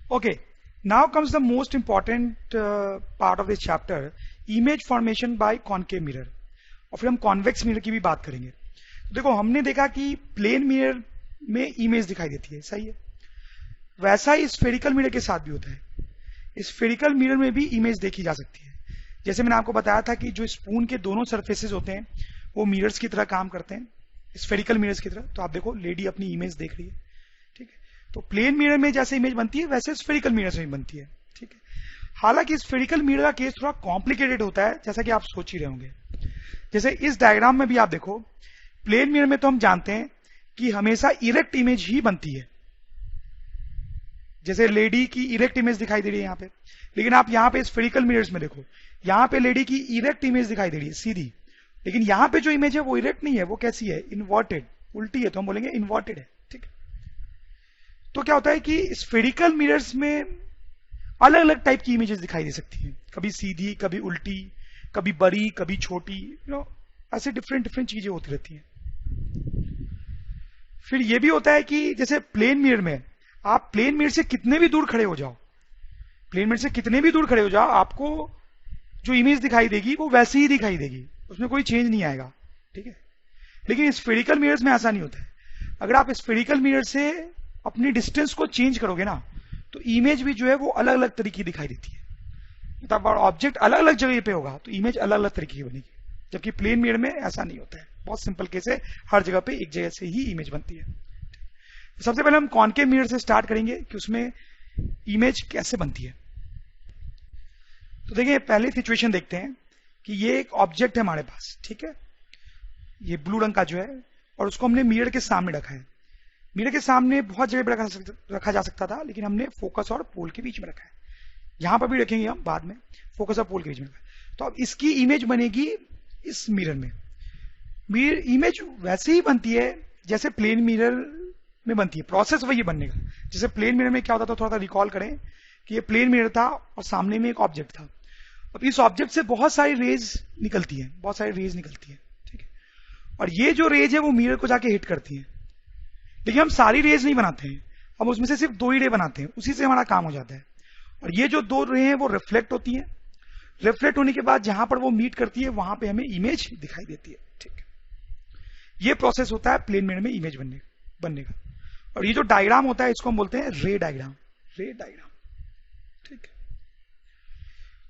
Okay, now comes the most important part of this chapter, image formation by concave mirror. और फिर हम convex mirror की भी बात करेंगे। देखो हमने देखा कि प्लेन मिरर में इमेज दिखाई देती है, सही है। वैसा ही स्फेरिकल मिरर के साथ भी होता है। स्फेरिकल मिरर में भी इमेज देखी जा सकती है। जैसे मैंने आपको बताया था कि जो स्पून के दोनों सरफेसेस होते हैं वो मिरर्स की तरह काम करते हैं, स्फेरिकल मिरर्स की तरह। तो आप देखो लेडी अपनी इमेज देख रही है, ठीक है। तो प्लेन मिरर में जैसे इमेज बनती है वैसे स्फेरिकल मिरर में भी बनती है, ठीक है। हालांकि स्फेरिकल मिरर का केस थोड़ा कॉम्प्लिकेटेड होता है, जैसा कि आप सोच ही रहे होंगे। जैसे इस डायग्राम में भी आप देखो, प्लेन मिरर में तो हम जानते हैं कि हमेशा इरेक्ट इमेज ही बनती है। जैसे लेडी की इरेक्ट इमेज दिखाई दे रही है यहाँ पे, लेकिन आप यहाँ पे स्फेरिकल मिरर्स में देखो, यहाँ पे लेडी की इरेक्ट इमेज दिखाई दे रही है सीधी, लेकिन यहाँ पे जो इमेज है वो इरेक्ट नहीं है, वो कैसी है, इन्वर्टेड, उल्टी है, तो हम बोलेंगे इन्वर्टेड है, ठीक है। तो क्या होता है कि स्फेरिकल मिरर्स में अलग अलग टाइप की इमेजेस दिखाई दे सकती हैं, कभी सीधी, कभी उल्टी, कभी बड़ी, कभी छोटी, ऐसे डिफरेंट डिफरेंट चीजें होती रहती हैं। फिर ये भी होता है कि जैसे प्लेन मिरर में आप प्लेन मिरर से कितने भी दूर खड़े हो जाओ, प्लेन मिरर से कितने भी दूर खड़े हो जाओ, आपको जो इमेज दिखाई देगी वो वैसे ही दिखाई देगी, उसमें कोई चेंज नहीं आएगा, ठीक है। लेकिन स्फेरिकल मिरर्स में ऐसा नहीं होता है। अगर आप स्फेरिकल मिरर से अपनी डिस्टेंस को चेंज करोगे ना, तो इमेज भी जो है वो अलग अलग तरीके की दिखाई देती है। मतलब ऑब्जेक्ट अलग अलग जगह पे होगा तो इमेज अलग अलग तरीके की बनेगी, जबकि प्लेन मिरर में ऐसा नहीं होता है। बहुत सिंपल केस है, हर जगह पे एक जगह से ही इमेज बनती है। सबसे पहले हम कॉनकेव मिरर से स्टार्ट करेंगे कि उसमें इमेज कैसे बनती है। तो देखिए पहले सिचुएशन देखते हैं कि ये एक ऑब्जेक्ट है हमारे पास, ठीक है, ये ब्लू रंग का जो है, और उसको हमने मिरर के सामने रखा है। मिरर के सामने बहुत जगह पे रखा जा सकता था, लेकिन हमने फोकस और पोल के बीच में रखा है। यहां पर भी रखेंगे हम बाद में, फोकस और पोल के बीच में रखा। तो अब इसकी इमेज बनेगी इस मिरर में। मिरर इमेज वैसे ही बनती है जैसे प्लेन मिरर में बनती है, प्रोसेस वही बनने का। जैसे प्लेन मिरर में क्या होता था, थोड़ा सा रिकॉल करें कि ये प्लेन मिरर था और सामने में एक ऑब्जेक्ट था। अब इस ऑब्जेक्ट से बहुत सारी रेज निकलती है, बहुत सारी रेज निकलती है, ठीक है। और ये जो रेज है वो मिरर को जाके हिट करती है, लेकिन हम सारी रेज नहीं बनाते हैं, हम उसमें से सिर्फ 2 ही रे बनाते हैं, उसी से हमारा काम हो जाता है। और ये जो 2 रे हैं वो रिफ्लेक्ट होती हैं, रिफ्लेक्ट होने के बाद जहां पर वो मीट करती है वहां पे हमें इमेज दिखाई देती है, ठीक है। ये प्रोसेस होता है प्लेन मिरर में इमेज बनने का। और ये जो डायग्राम होता है इसको हम बोलते हैं रे डायग्राम, रे डायग्राम, ठीक है।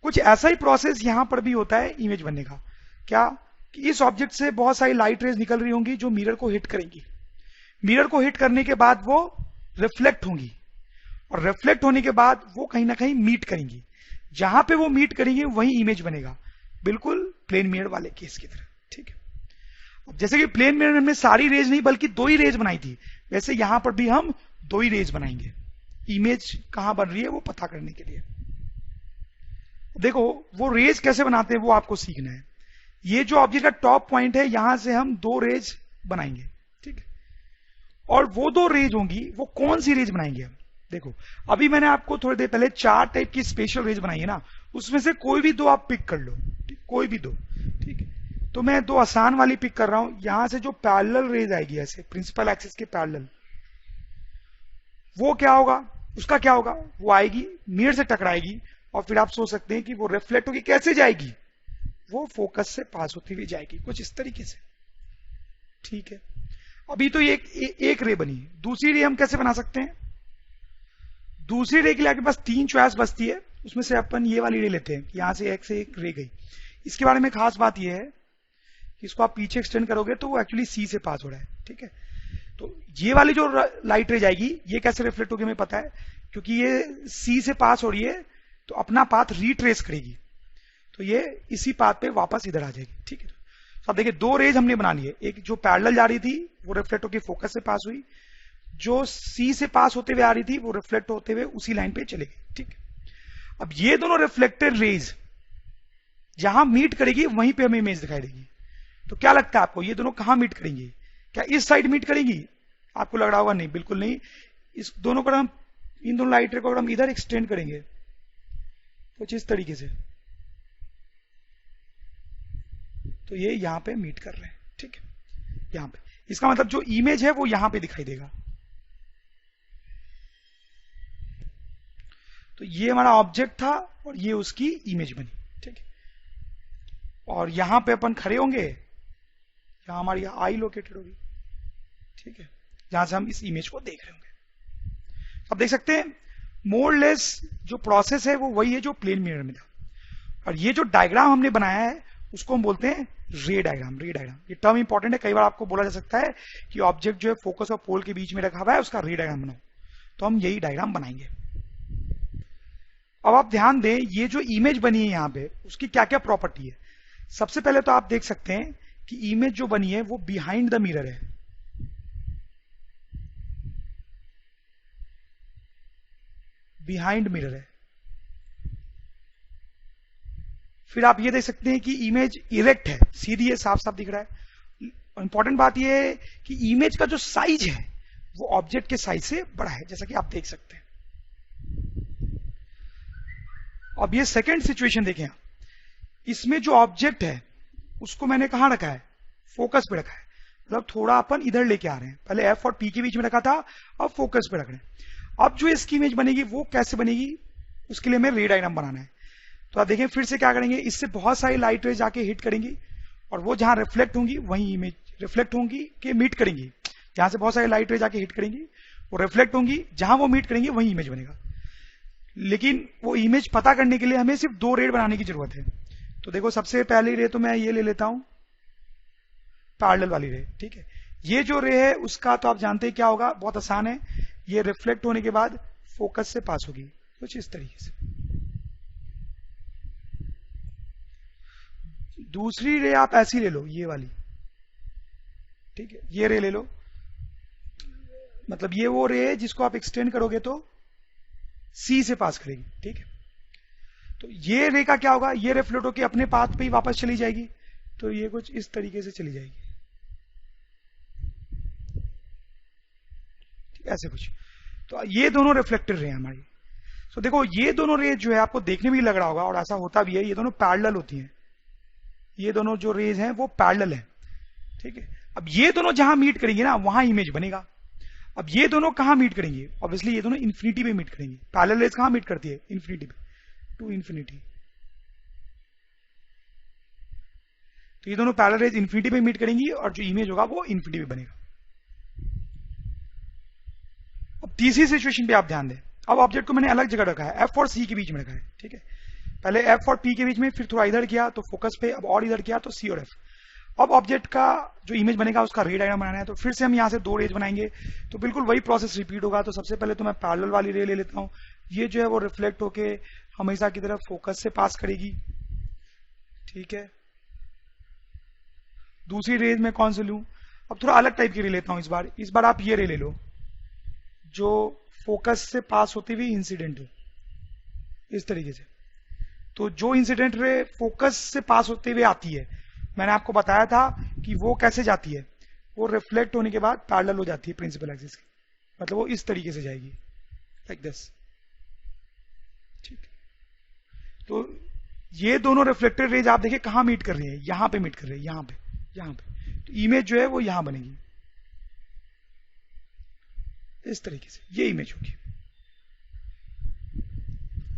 कुछ ऐसा ही प्रोसेस यहां पर भी होता है इमेज बनने का। क्या कि इस ऑब्जेक्ट से बहुत सारी लाइट रेज निकल रही होंगी जो मिरर को हिट करेंगी। मिरर को हिट करने के बाद वो रिफ्लेक्ट होंगी, और रिफ्लेक्ट होने के बाद वो कहीं ना कहीं मीट करेंगी। जहां पे वो मीट करेंगे वही इमेज बनेगा, बिल्कुल प्लेन मिरर वाले केस की तरह, ठीक है। अब जैसे कि प्लेन मिरर में हमने सारी रेज नहीं बल्कि 2 ही रेज बनाई थी, वैसे यहां पर भी हम 2 ही रेज बनाएंगे, इमेज कहां बन रही है वो पता करने के लिए। देखो वो रेज कैसे बनाते हैं वो आपको सीखना है। ये जो ऑब्जेक्ट का टॉप पॉइंट है यहां से हम 2 रेज बनाएंगे, ठीक है। और वो 2 रेज होंगी, वो कौन सी रेज बनाएंगे हम। देखो अभी मैंने आपको थोड़ी देर पहले 4 टाइप की स्पेशल रेज बनाई है ना, उसमें से कोई भी 2 आप पिक कर लो, कोई भी 2, ठीक है। तो मैं 2 आसान वाली पिक कर रहा हूं। यहां से जो पैरेलल रेज आएगी ऐसे प्रिंसिपल एक्सिस के पैरेलल, वो क्या होगा, उसका क्या होगा, वो आएगी मिरर से टकराएगी, और फिर आप सोच सकते हैं कि वो रिफ्लेक्ट होगी, कैसे जाएगी, वो फोकस से पास होती हुई जाएगी, कुछ इस तरीके से, ठीक है। अभी तो ये एक रे बनी, दूसरी रे हम कैसे बना सकते हैं। दूसरी रे के लिए आपके पास 3 चॉइस बचती है, उसमें से अपन ये वाली रे लेते हैं, यहां से एक रे गई। इसके बारे में खास बात यह है कि इसको आप पीछे एक्सटेंड करोगे तो वो एक्चुअली सी से पास हो रहा है, ठीक है। तो ये वाली जो लाइट रे जाएगी ये कैसे रिफ्लेक्ट होगी हमें पता है, क्योंकि ये सी से पास हो रही है तो अपना पाथ रिट्रेस करेगी, तो ये इसी पाथ पे वापस इधर आ जाएगी, ठीक है। तो अब देखिए 2 रेज हमने बना ली है, एक जो पैरेलल जा रही थी वो रिफ्लेक्ट होकर फोकस से पास हुई, जो सी से पास होते हुए आ रही थी वो रिफ्लेक्ट होते हुए उसी लाइन पे चले गई, ठीक है। अब ये दोनों रिफ्लेक्टेड रेज जहां मीट करेगी वहीं पे हमें इमेज दिखाई देगी। तो क्या लगता है आपको ये दोनों कहां मीट करेंगी, क्या इस साइड मीट करेंगी। आपको लग रहा होगा नहीं, बिल्कुल नहीं। इस दोनों को हम, इन दोनों लाइट रे को हम इधर एक्सटेंड करेंगे कुछ इस तरीके से, तो ये यहां पे मीट कर रहे हैं, ठीक है। यहां पे इसका मतलब जो इमेज है वो यहां पे दिखाई देगा। तो ये हमारा ऑब्जेक्ट था और ये उसकी इमेज बनी, ठीक है। और यहां पे अपन खड़े होंगे, यहां हमारी आई लोकेटेड होगी, ठीक है, जहां से हम इस इमेज को देख रहे होंगे। अब देख सकते हैं मोर लेस जो प्रोसेस है वो वही है जो प्लेन मिरर में था। और ये जो डायग्राम हमने बनाया है उसको हम बोलते हैं रे डायग्राम। रे डायग्राम ये टर्म इंपॉर्टेंट है, कई बार आपको बोला जा सकता है कि ऑब्जेक्ट जो है फोकस और पोल के बीच में रखा हुआ है, उसका रे डायग्राम बनाओ, तो हम यही डायग्राम बनाएंगे। अब आप ध्यान दें, ये जो इमेज बनी है यहां पे उसकी क्या क्या प्रॉपर्टी है। सबसे पहले तो आप देख सकते हैं कि इमेज जो बनी है वो बिहाइंड द मिरर है, बिहाइंड मिरर है। फिर आप ये देख सकते हैं कि इमेज इरेक्ट है, सीधी है, साफ साफ दिख रहा है। इंपॉर्टेंट बात यह है कि इमेज का जो साइज है वो ऑब्जेक्ट के साइज से बड़ा है, जैसा कि आप देख सकते हैं। अब ये सेकंड सिचुएशन देखें, इसमें जो ऑब्जेक्ट है उसको मैंने कहां रखा है, फोकस पे रखा है, मतलब थोड़ा अपन इधर लेके आ रहे हैं। पहले एफ और पी के बीच में रखा था, अब फोकस पे रख रहे हैं। अब जो इसकी इमेज बनेगी वो कैसे बनेगी, उसके लिए हमें रे डायग्राम बनाना है। तो आप देखें फिर से क्या करेंगे, इससे बहुत सारी लाइट रेज आके हिट करेंगी और वो जहां रिफ्लेक्ट होंगी वही इमेज रिफ्लेक्ट होंगी कि मीट करेंगी। जहां से बहुत सारी लाइट रेज आके हिट करेंगी वो रिफ्लेक्ट होंगी, जहां वो मीट करेंगी वही इमेज बनेगा। लेकिन वो इमेज पता करने के लिए हमें सिर्फ दो रे बनाने की जरूरत है। तो देखो सबसे पहली रे तो मैं ये ले लेता हूं, पैरेलल वाली रे, ठीक है। ये जो रे है उसका तो आप जानते हैं क्या होगा, बहुत आसान है। ये रिफ्लेक्ट होने के बाद फोकस से पास होगी कुछ इस तरीके से। दूसरी रे आप ऐसी ले लो, ये वाली, ठीक है, ये रे ले लो। मतलब ये वो रे है जिसको आप एक्सटेंड करोगे तो सी से पास करेगी, ठीक है। तो ये रे का क्या होगा, ये रिफ्लेक्ट होकर अपने पाथ पे ही वापस चली जाएगी, तो ये कुछ इस तरीके से चली जाएगी, ठीक, ऐसे कुछ। तो ये दोनों रिफ्लेक्टेड रे हैं हमारी। तो देखो ये दोनों रे जो है आपको देखने में भी लग रहा होगा और ऐसा होता भी है, ये दोनों पैरेलल होती हैं। ये दोनों जो रेज हैं वो पैरेलल है, ठीक है। अब ये दोनों जहां मीट करेंगे ना वहां इमेज बनेगा। अब ये दोनों कहां मीट करेंगे, ऑब्वियसली ये दोनों इन्फिनिटी पे मीट करेंगे। पैरेलल रेज कहां मीट करती है, इन्फिनिटी पे, टू इन्फिनिटी। तो ये दोनों पैरेलल रेज इन्फिनिटी पे मीट करेंगी और जो इमेज होगा वो इन्फिनिटी पे बनेगा। अब तीसरी सिचुएशन पे आप ध्यान दें, अब ऑब्जेक्ट को मैंने अलग जगह रखा है, एफ और सी के बीच में रखा है, ठीक है। पहले एफ और पी के बीच में, फिर थोड़ा इधर किया तो फोकस पे, अब और इधर किया तो सी और एफ। अब ऑब्जेक्ट का जो इमेज बनेगा उसका रे डायग्राम बनाना है, तो फिर से हम यहां से दो रेज बनाएंगे, तो बिल्कुल वही प्रोसेस रिपीट होगा। तो सबसे पहले तो मैं पैरेलल वाली रे ले लेता हूं, ये जो है वो रिफ्लेक्ट होके हमेशा की तरफ फोकस से पास करेगी, ठीक है। दूसरी रेज में कौन सी लूं, अब थोड़ा अलग टाइप की रे लेता हूं इस बार आप ये रे ले लो जो फोकस से पास होती हुई इंसिडेंट हो, इस तरीके से। तो जो इंसिडेंट रे फोकस से पास होते हुए आती है, मैंने आपको बताया था कि वो कैसे जाती है, वो रिफ्लेक्ट होने के बाद पैरेलल हो जाती है प्रिंसिपल एक्सिस की, मतलब वो इस तरीके से जाएगी, लाइक दिस, ठीक। तो ये दोनों रिफ्लेक्टेड रेज आप देखिए कहां मीट कर रही है, यहां पे मीट कर रही है, यहां पे। तो इमेज जो है वो यहां बनेगी इस तरीके से, ये इमेज होगी।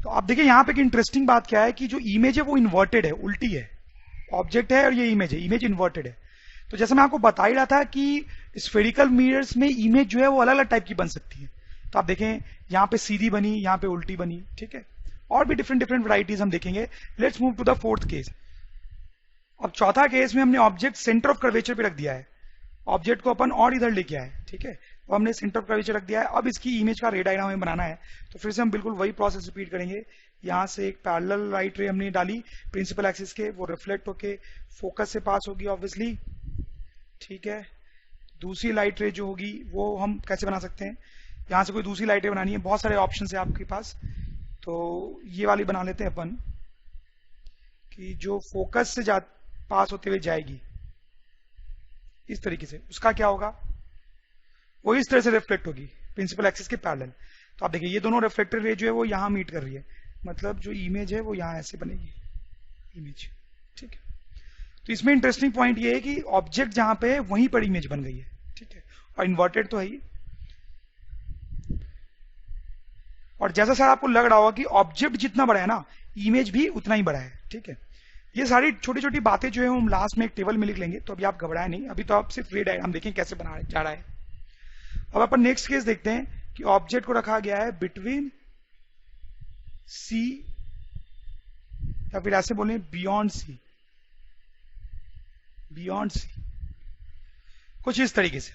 तो आप देखिए यहां पे एक इंटरेस्टिंग बात क्या है कि जो इमेज है वो इन्वर्टेड है, उल्टी है। ऑब्जेक्ट है और ये इमेज है, इमेज इन्वर्टेड है। तो जैसे मैं आपको बता ही रहा था कि स्फेरिकल मिरर्स में इमेज जो है वो अलग अलग टाइप की बन सकती है। तो आप देखें यहां पे सीधी बनी, यहां पे उल्टी बनी, ठीक है। और भी डिफरेंट डिफरेंट वैरायटीज हम देखेंगे। Let's move to the fourth case. अब चौथा केस में हमने ऑब्जेक्ट सेंटर ऑफ कर्वेचर पे रख दिया है, ऑब्जेक्ट को अपन और इधर लेके आए, ठीक है। तो हमने सेंटर ऑफ कर्वेचर रख दिया है। अब इसकी इमेज का रे डायग्राम हमें बनाना है, तो फिर से हम बिल्कुल वही प्रोसेस रिपीट करेंगे। यहां से एक पैरेलल लाइट रे हमने डाली प्रिंसिपल एक्सिस के, वो रिफ्लेक्ट होके फोकस से पास होगी ऑब्वियसली, ठीक है। दूसरी लाइट रे जो होगी वो हम कैसे बना सकते हैं, यहां से कोई दूसरी लाइट रे बनानी है, बहुत सारे ऑप्शन है आपके पास। तो ये वाली बना लेते हैं अपन कि जो फोकस से पास होते हुए जाएगी इस तरीके से, उसका क्या होगा, वो इस तरह से रिफ्लेक्ट होगी प्रिंसिपल एक्सिस के पैरेलल। तो आप देखिए ये दोनों रिफ्लेक्टेड रे जो है वो यहां मीट कर रही है, मतलब जो इमेज है वो यहां ऐसे बनेगी इमेज, ठीक है। तो इसमें इंटरेस्टिंग पॉइंट ये है कि ऑब्जेक्ट जहां पे है वहीं पर इमेज बन गई है, ठीक है। और इन्वर्टेड तो है ही। और जैसा सर आपको लग रहा होगा कि ऑब्जेक्ट जितना बड़ा है ना, इमेज भी उतना ही बड़ा है। ठीक है, ये सारी छोटी छोटी बातें जो है हम लास्ट में एक टेबल में लिख लेंगे, तो अभी आप घबराए नहीं, अभी तो आप सिर्फ रे डायग्राम देखें कैसे बना जा रहा है। अब अपन नेक्स्ट केस देखते हैं कि ऑब्जेक्ट को रखा गया है बिटवीन सी, या फिर ऐसे बोले बियॉन्ड सी, बियॉन्ड सी, कुछ इस तरीके से।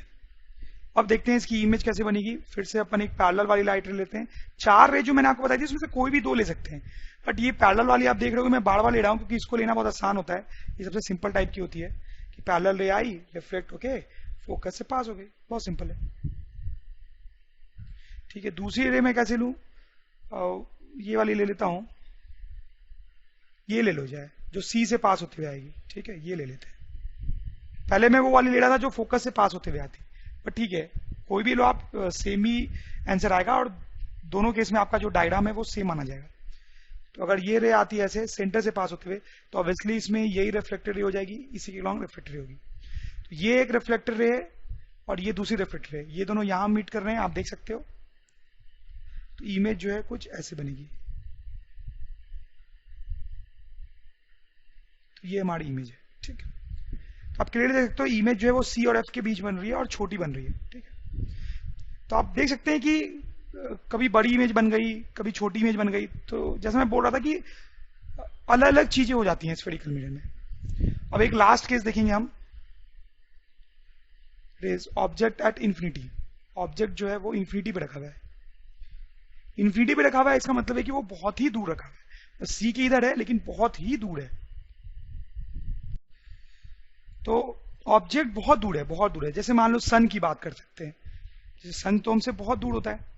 अब देखते हैं इसकी इमेज कैसे बनेगी। फिर से अपन एक पैरेलल वाली लाइट रे लेते हैं। 4 रे जो मैंने आपको बताई थी उसमें से कोई भी 2 ले सकते हैं, बट ये पैरेलल वाली आप देख रहे हो मैं बार बार ले रहा हूं क्योंकि इसको लेना बहुत आसान होता है। ये सबसे सिंपल टाइप की होती है कि पैरेलल रे आई, रिफ्लेक्ट होके फोकस से पास हो गई, बहुत सिंपल है। ठीक है, दूसरी रे मैं कैसे लूं, ये वाली ले लेता हूं, ये ले लो जाए जो सी से पास होते हुए आएगी। ठीक है, ये ले लेते हैं। पहले मैं वो वाली ले रहा था जो फोकस से पास होते हुए आती, पर ठीक है कोई भी लो आप, सेम ही आंसर आएगा और दोनों केस में आपका जो डायग्राम है वो सेम माना जाएगा। तो अगर ये रे आती है ऐसे सेंटर से पास होते हुए, तो ऑब्वियसली इसमें यही रिफ्लेक्टेड रे हो जाएगी, इसी के लॉन्ग रिफ्लेक्टेड रे होगी। तो ये एक रिफ्लेक्टेड रे है और ये दूसरी रिफ्लेक्टेड रे, ये दोनों यहां मीट कर रहे हैं, आप देख सकते हो। तो इमेज जो है कुछ ऐसे बनेगी। तो ये हमारी इमेज है। ठीक है, तो आप क्लियरली देख सकते हो इमेज जो है वो सी और एफ के बीच बन रही है और छोटी बन रही है। ठीक है, तो आप देख सकते हैं कि कभी बड़ी इमेज बन गई, कभी छोटी इमेज बन गई। तो जैसा मैं बोल रहा था कि अलग अलग चीजें हो जाती हैं स्फेरिकल मिरर में। अब एक लास्ट केस देखेंगे हम, rays object at infinity. Object जो है वो इंफिनिटी पे रखा हुआ है। इंफिनिटी पे रखा हुआ है इसका मतलब है कि वो बहुत ही दूर रखा हुआ है, सी के इधर है लेकिन बहुत ही दूर है। तो ऑब्जेक्ट बहुत दूर है, बहुत दूर है। जैसे मान लो सन की बात कर सकते हैं, जैसे सन तो हमसे बहुत दूर होता है।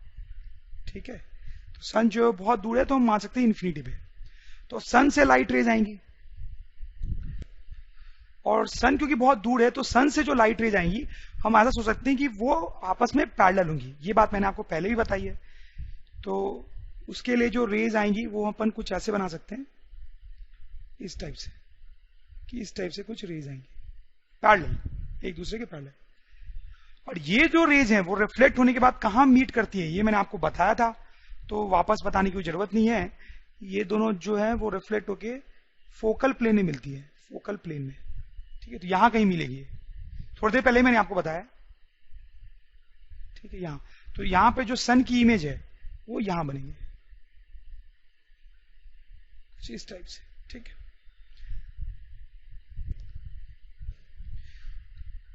ठीक है, तो सन जो है बहुत दूर है, तो हम मान सकते हैं इन्फिनिटी पे। तो सन से लाइट रेज आएंगी, और सन क्योंकि बहुत दूर है तो सन से जो लाइट रेज आएंगी हम ऐसा सोच सकते हैं कि वो आपस में पैरेलल होंगी। ये बात मैंने आपको पहले भी बताई है। तो उसके लिए जो रेज आएंगी वो अपन कुछ ऐसे बना सकते हैं, इस टाइप से, कि इस टाइप से कुछ रेज आएंगी पैरेलल, एक दूसरे के पैरेलल। और ये जो रेज हैं वो रिफ्लेक्ट होने के बाद कहां मीट करती है ये मैंने आपको बताया था, तो वापस बताने की जरूरत नहीं है। ये दोनों जो है वो रिफ्लेक्ट होके फोकल प्लेन में मिलती है, फोकल प्लेन में। ठीक है, तो यहां कहीं मिलेगी, थोड़ी देर पहले मैंने आपको बताया। ठीक है, यहां, तो यहां पे जो सन की इमेज है वो यहां बनेगी इस टाइप से। ठीक है,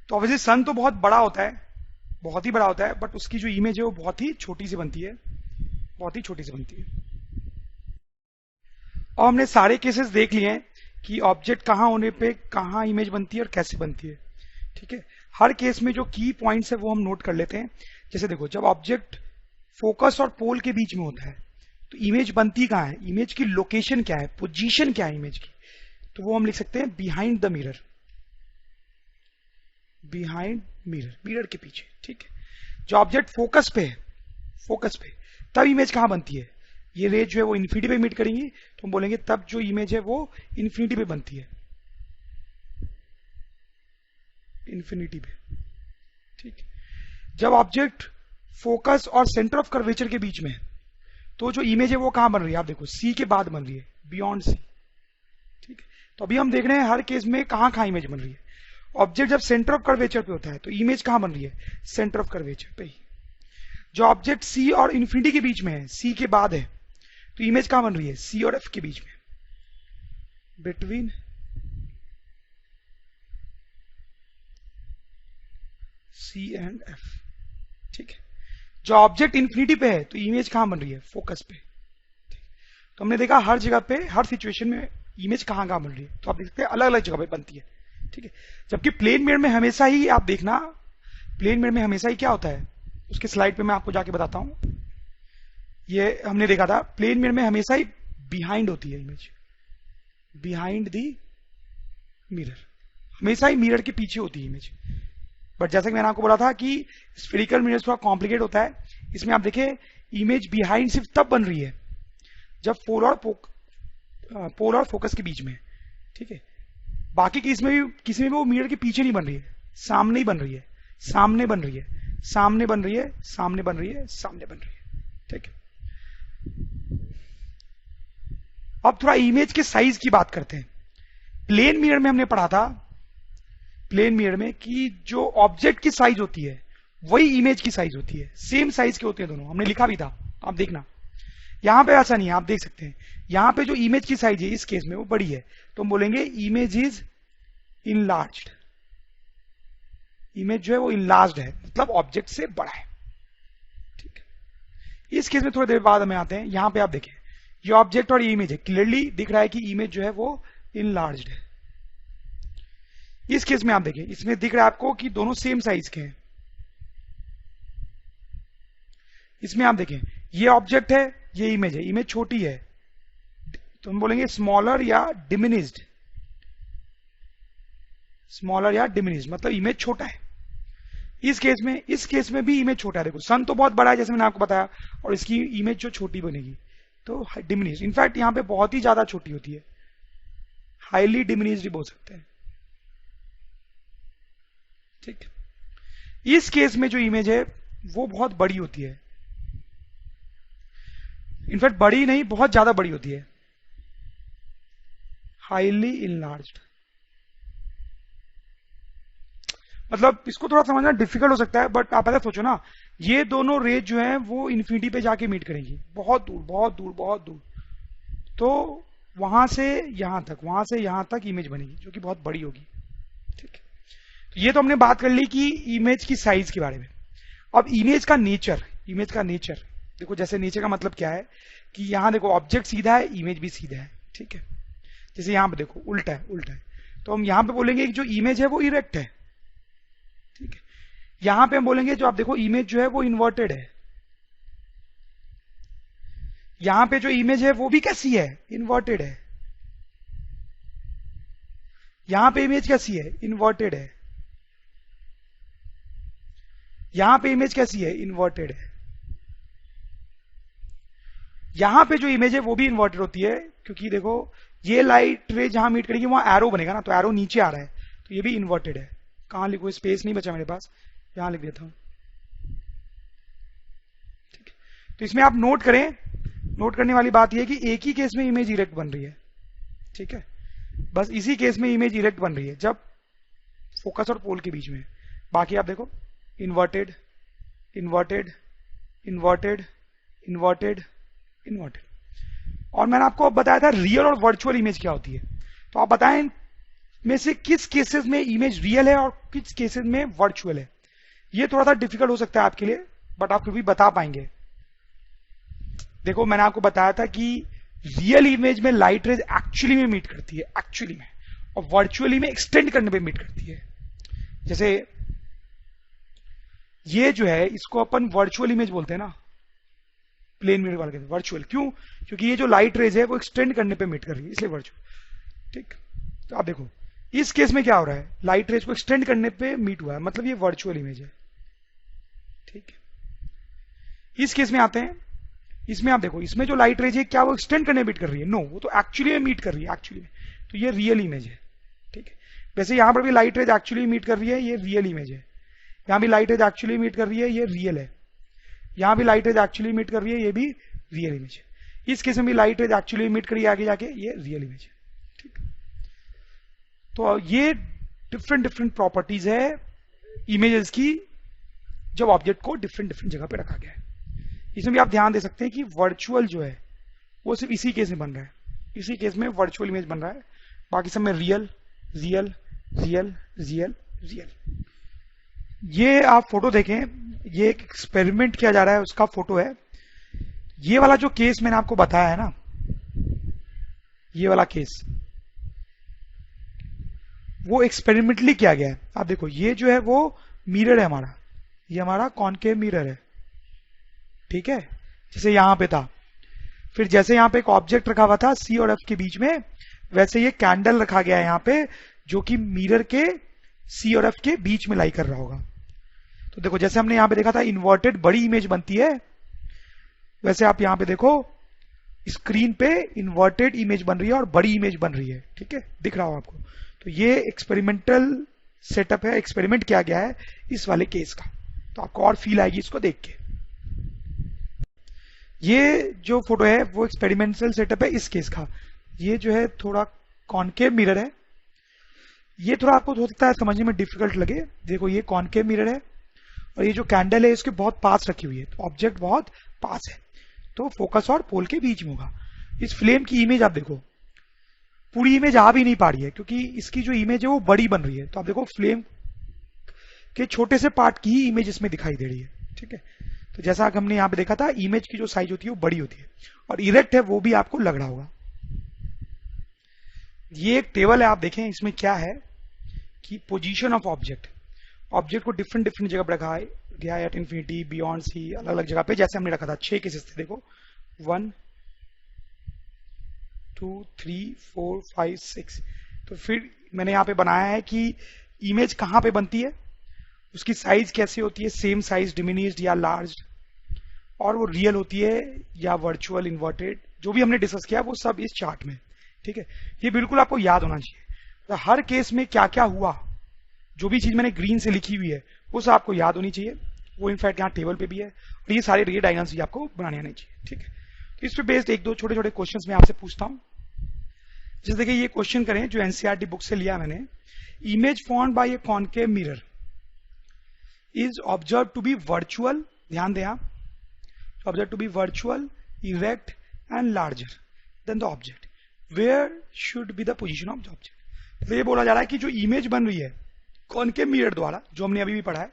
तो ऑब्वियसली सन तो बहुत बड़ा होता है, बहुत ही बड़ा होता है, बट उसकी जो इमेज है वो बहुत ही छोटी सी बनती है, बहुत ही छोटी सी बनती है। और हमने सारे केसेस देख लिए हैं कि ऑब्जेक्ट कहां होने पे कहां इमेज बनती है और कैसे बनती है। ठीक है, हर केस में जो की पॉइंट्स है वो हम नोट कर लेते हैं। जैसे देखो, जब ऑब्जेक्ट फोकस और पोल के बीच में होता है तो इमेज बनती कहां है, इमेज की लोकेशन क्या है, पोजीशन क्या है इमेज की, तो वो हम लिख सकते हैं behind the mirror, behind mirror, mirror के पीछे। ठीक है, जो ऑब्जेक्ट फोकस पे है, फोकस पे, तब इमेज कहां बनती है, ये रेज जो है वो इन्फिनिटी पे मीट करेंगी, तो हम बोलेंगे तब जो इमेज है वो इन्फिनिटी पे बनती है, इन्फिनिटी पे। ठीक है, जब ऑब्जेक्ट फोकस और सेंटर ऑफ कर्वेचर के बीच में है तो जो इमेज है वो कहां बन रही है, आप देखो सी के बाद बन रही है, बियॉन्ड सी। ठीक है, तो अभी हम देख रहे हैं हर केस में कहां कहां इमेज बन रही है। ऑब्जेक्ट जब सेंटर ऑफ कर्वेचर पे होता है तो इमेज कहां बन रही है, सेंटर ऑफ कर्वेचर पे ही। जो ऑब्जेक्ट सी और इन्फिनिटी के बीच में है, सी के बाद है, तो इमेज कहां बन रही है, सी और एफ के बीच में, बिटवीन सी एंड एफ। ठीक है, जो ऑब्जेक्ट इन्फिनिटी पे है तो इमेज कहां बन रही है, फोकस पे। तो हमने देखा हर जगह पे, हर सिचुएशन में इमेज कहां कहां बन रही है, तो आप देखते हैं अलग अलग जगह पे बनती है। ठीक है, जबकि प्लेन मिरर में हमेशा ही, आप देखना प्लेन मिरर में हमेशा ही क्या होता है, उसके स्लाइड पे मैं आपको जाके बताता हूं। ये हमने देखा था प्लेन मिरर में हमेशा ही बिहाइंड होती है इमेज, बिहाइंड दी मिरर, हमेशा ही मिरर के पीछे होती है इमेज। बट जैसा कि मैंने आपको बोला था कि स्फेरिकल मिरर थोड़ा कॉम्प्लिकेट होता है, इसमें आप देखें इमेज बिहाइंड सिर्फ तब बन रही है जब पोल और फोकस के बीच में। ठीक है, बाकी किसी में भी वो मिरर के पीछे नहीं बन रही है, सामने ही बन रही है, सामने बन रही है, सामने बन रही है, सामने बन रही है, सामने बन रही है। ठीक है, अब थोड़ा इमेज के साइज की बात करते हैं। प्लेन मिरर में हमने पढ़ा था, प्लेन मिरर में, कि जो ऑब्जेक्ट की साइज होती है वही इमेज की साइज होती है, सेम साइज के होते हैं दोनों, हमने लिखा भी था, आप देखना। यहां पे ऐसा नहीं है, आप देख सकते हैं यहां पे जो इमेज की साइज है इस केस में वो बड़ी है, तो हम बोलेंगे इमेज इज इनलार्ज्ड। इमेज जो है वो इनलार्ज्ड है, मतलब ऑब्जेक्ट से बड़ा है, ठीक है। इस केस में थोड़ी देर बाद हमें आते हैं, यहां पे आप देखें ये ऑब्जेक्ट और ये इमेज है, क्लियरली दिख रहा है कि इमेज जो है वो इनलार्ज्ड है। इस केस में आप देखें, इसमें दिख रहा है आपको कि दोनों सेम साइज के हैं। इसमें आप देखें ये ऑब्जेक्ट है, ये इमेज है, इमेज छोटी है, तो हम बोलेंगे स्मॉलर या डिमिनिज्ड। स्मॉलर या डिमिनिज्ड मतलब इमेज छोटा है। इस केस में भी इमेज छोटा है। देखो सन तो बहुत बड़ा है जैसे मैंने आपको बताया, और इसकी इमेज जो छोटी बनेगी तो डिमिनिज्ड। इनफैक्ट यहां पे बहुत ही ज्यादा छोटी होती है, हाईली डिमिनिज्ड बोल सकते हैं, ठीक। इस केस में जो इमेज है वो बहुत बड़ी होती है, इनफैक्ट बड़ी नहीं, बहुत ज्यादा बड़ी होती है, हाईली इनलार्ज्ड। मतलब इसको थोड़ा समझना डिफिकल्ट हो सकता है, बट आप ऐसा सोचो ना, ये दोनों रेज जो है वो इन्फिनिटी पे जाके मीट करेंगी, बहुत दूर बहुत दूर बहुत दूर, तो वहां से यहां तक, वहां से यहां तक इमेज बनेगी जो कि बहुत बड़ी होगी, ठीक है। तो ये तो हमने बात कर ली कि इमेज की साइज के बारे में। अब इमेज का नेचर, इमेज का नेचर देखो, जैसे नेचर का मतलब क्या है कि यहां देखो ऑब्जेक्ट सीधा है, इमेज भी सीधा है, ठीक है। जैसे यहां पे देखो उल्टा है, उल्टा है, तो हम यहां पे बोलेंगे कि जो इमेज है वो इरेक्ट है, ठीक है। यहां पे हम बोलेंगे जो आप देखो इमेज जो है वो इन्वर्टेड है। यहां पे जो इमेज है वो भी कैसी है, इन्वर्टेड है। यहां पे इमेज कैसी है, इन्वर्टेड है। यहां पे इमेज कैसी है, इन्वर्टेड है। यहां पे जो इमेज है वो भी इन्वर्टेड होती है, क्योंकि देखो ये लाइट रे जहां मीट करेगी वहां एरो बनेगा ना, तो एरो नीचे आ रहा है, तो ये भी इन्वर्टेड है। कहां लिखो, स्पेस नहीं बचा मेरे पास, यहां लिख देता हूं, ठीक है। तो इसमें आप नोट करें, नोट करने वाली बात यह है कि एक ही केस में इमेज इरेक्ट बन रही है, ठीक है। बस इसी केस में इमेज इरेक्ट बन रही है जब फोकस और पोल के बीच में। बाकी आप देखो inverted, inverted, inverted, inverted, inverted. और मैंने आपको बताया था रियल और वर्चुअल इमेज क्या होती है, तो आप बताएं में से किस केसेस में इमेज रियल है और किस केसेस में वर्चुअल है। ये थोड़ा सा डिफिकल्ट हो सकता है आपके लिए, बट आप फिर भी बता पाएंगे। देखो मैंने आपको बताया था कि रियल इमेज में लाइट रेज एक्चुअली में मीट करती है, एक्चुअली में, और वर्चुअली में एक्सटेंड करने पे मीट करती है। जैसे ये जो है इसको अपन वर्चुअल इमेज बोलते हैं ना, प्लेन मिरर वाले वर्चुअल। क्यों? क्योंकि ये जो लाइट रेज है वो एक्सटेंड करने पे मीट कर रही है, इसलिए वर्चुअल, ठीक। तो आप देखो इस केस में क्या हो रहा है, लाइट रेज को एक्सटेंड करने पे मीट हुआ है, मतलब ये वर्चुअल इमेज है, ठीक है। इस केस में आते हैं, इसमें आप देखो इसमें जो लाइट रेज है क्या वो एक्सटेंड करने मीट कर रही है, नो, वो तो एक्चुअली में मीट कर रही है, एक्चुअली में, तो ये रियल इमेज है, ठीक है। वैसे यहां पर भी लाइट रेज एक्चुअली मीट कर रही है, ये रियल इमेज है। यहां भी लाइट रेज एक्चुअली मीट कर रही है, ये रियल है। यहां भी लाइट रेज एक्चुअली मीट कर रही है, ये भी रियल इमेज है। इस केस में भी लाइट रेज एक्चुअली मीट करी आगे जाके, ये रियल इमेज है, ठीक। तो ये डिफरेंट डिफरेंट प्रॉपर्टीज है इमेजेस की जब ऑब्जेक्ट को डिफरेंट डिफरेंट जगह पे रखा गया है। इसमें भी आप ध्यान दे सकते हैं कि वर्चुअल जो है वो सिर्फ इसी केस में बन रहा है, इसी केस में वर्चुअल इमेज बन रहा है, बाकी सब में real real real real real. ये आप फोटो देखें, ये एक एक्सपेरिमेंट किया जा रहा है उसका फोटो है। ये वाला जो केस मैंने आपको बताया है ना, ये वाला केस वो एक्सपेरिमेंटली किया गया है। आप देखो ये जो है वो मिरर है हमारा, ये हमारा कॉनकेव मिरर है, ठीक है, जैसे यहां पे था। फिर जैसे यहां पे एक ऑब्जेक्ट रखा हुआ था सी और एफ के बीच में, वैसे ये कैंडल रखा गया है यहां पे जो कि मिरर के सी और एफ के बीच में लाई कर रहा होगा। तो देखो जैसे हमने यहां पे देखा था इन्वर्टेड बड़ी इमेज बनती है, वैसे आप यहां पे देखो स्क्रीन पे इन्वर्टेड इमेज बन रही है और बड़ी इमेज बन रही है, ठीक है, दिख रहा हो आपको। तो ये एक्सपेरिमेंटल सेटअप है, एक्सपेरिमेंट किया गया है इस वाले केस का, तो आपको और फील आएगी इसको देख के। ये जो फोटो है वो एक्सपेरिमेंटल सेटअप है इस केस का, ये जो है थोड़ा कॉनकेव मिरर है। ये थोड़ा आपको हो सकता है समझने में डिफिकल्ट लगे। देखो ये कॉनकेव मिरर है और ये जो कैंडल है इसके बहुत पास रखी हुई है, तो ऑब्जेक्ट बहुत पास है, तो फोकस और पोल के बीच में होगा। इस फ्लेम की इमेज आप देखो, पूरी इमेज आ भी नहीं पा रही है क्योंकि इसकी जो इमेज है वो बड़ी बन रही है। तो आप देखो फ्लेम के छोटे से पार्ट की ही इमेज इसमें दिखाई दे रही है, ठीक है। तो जैसा कि हमने यहाँ पे देखा था, इमेज की जो साइज होती है वो बड़ी होती है और इरेक्ट है वो भी आपको लग रहा होगा। ये एक टेबल है, आप देखें इसमें क्या है कि पोजीशन ऑफ ऑब्जेक्ट, ऑब्जेक्ट को डिफरेंट डिफरेंट जगह पर रखा है गया है, एट इन्फिनिटी, बियॉन्ड सी, अलग अलग जगह पे जैसे हमने रखा था। 6 केसेस थे देखो, 1 2 3 4 5 6। तो फिर मैंने यहाँ पे बनाया है कि इमेज कहाँ पे बनती है, उसकी साइज कैसे होती है, सेम साइज, डिमिनिश्ड या लार्ज, और वो रियल होती है या वर्चुअल, इन्वर्टेड, जो भी हमने डिस्कस किया वो सब इस चार्ट में, ठीक है। ये बिल्कुल आपको याद होना चाहिए, तो हर केस में क्या क्या हुआ, जो भी चीज मैंने ग्रीन से लिखी हुई है वो सब आपको याद होनी चाहिए। वो इनफैक्ट यहाँ टेबल पे भी है और ये सारे रे डायग्राम्स भी आपको बनाने आने चाहिए, ठीक है। तो इस पे बेस्ड एक दो छोटे छोटे क्वेश्चंस मैं आपसे पूछता हूँ। जैसे देखिए ये क्वेश्चन करें जो एनसीईआरटी बुक से लिया मैंने, image formed by a concave mirror is observe to be virtual, ध्यान दें आप, observe to be virtual, erect and larger than the object, where should be the position of the object. तो ये बोला जा रहा है कि जो इमेज बन रही है कॉनकेव मिरर द्वारा, जो हमने अभी भी पढ़ा है,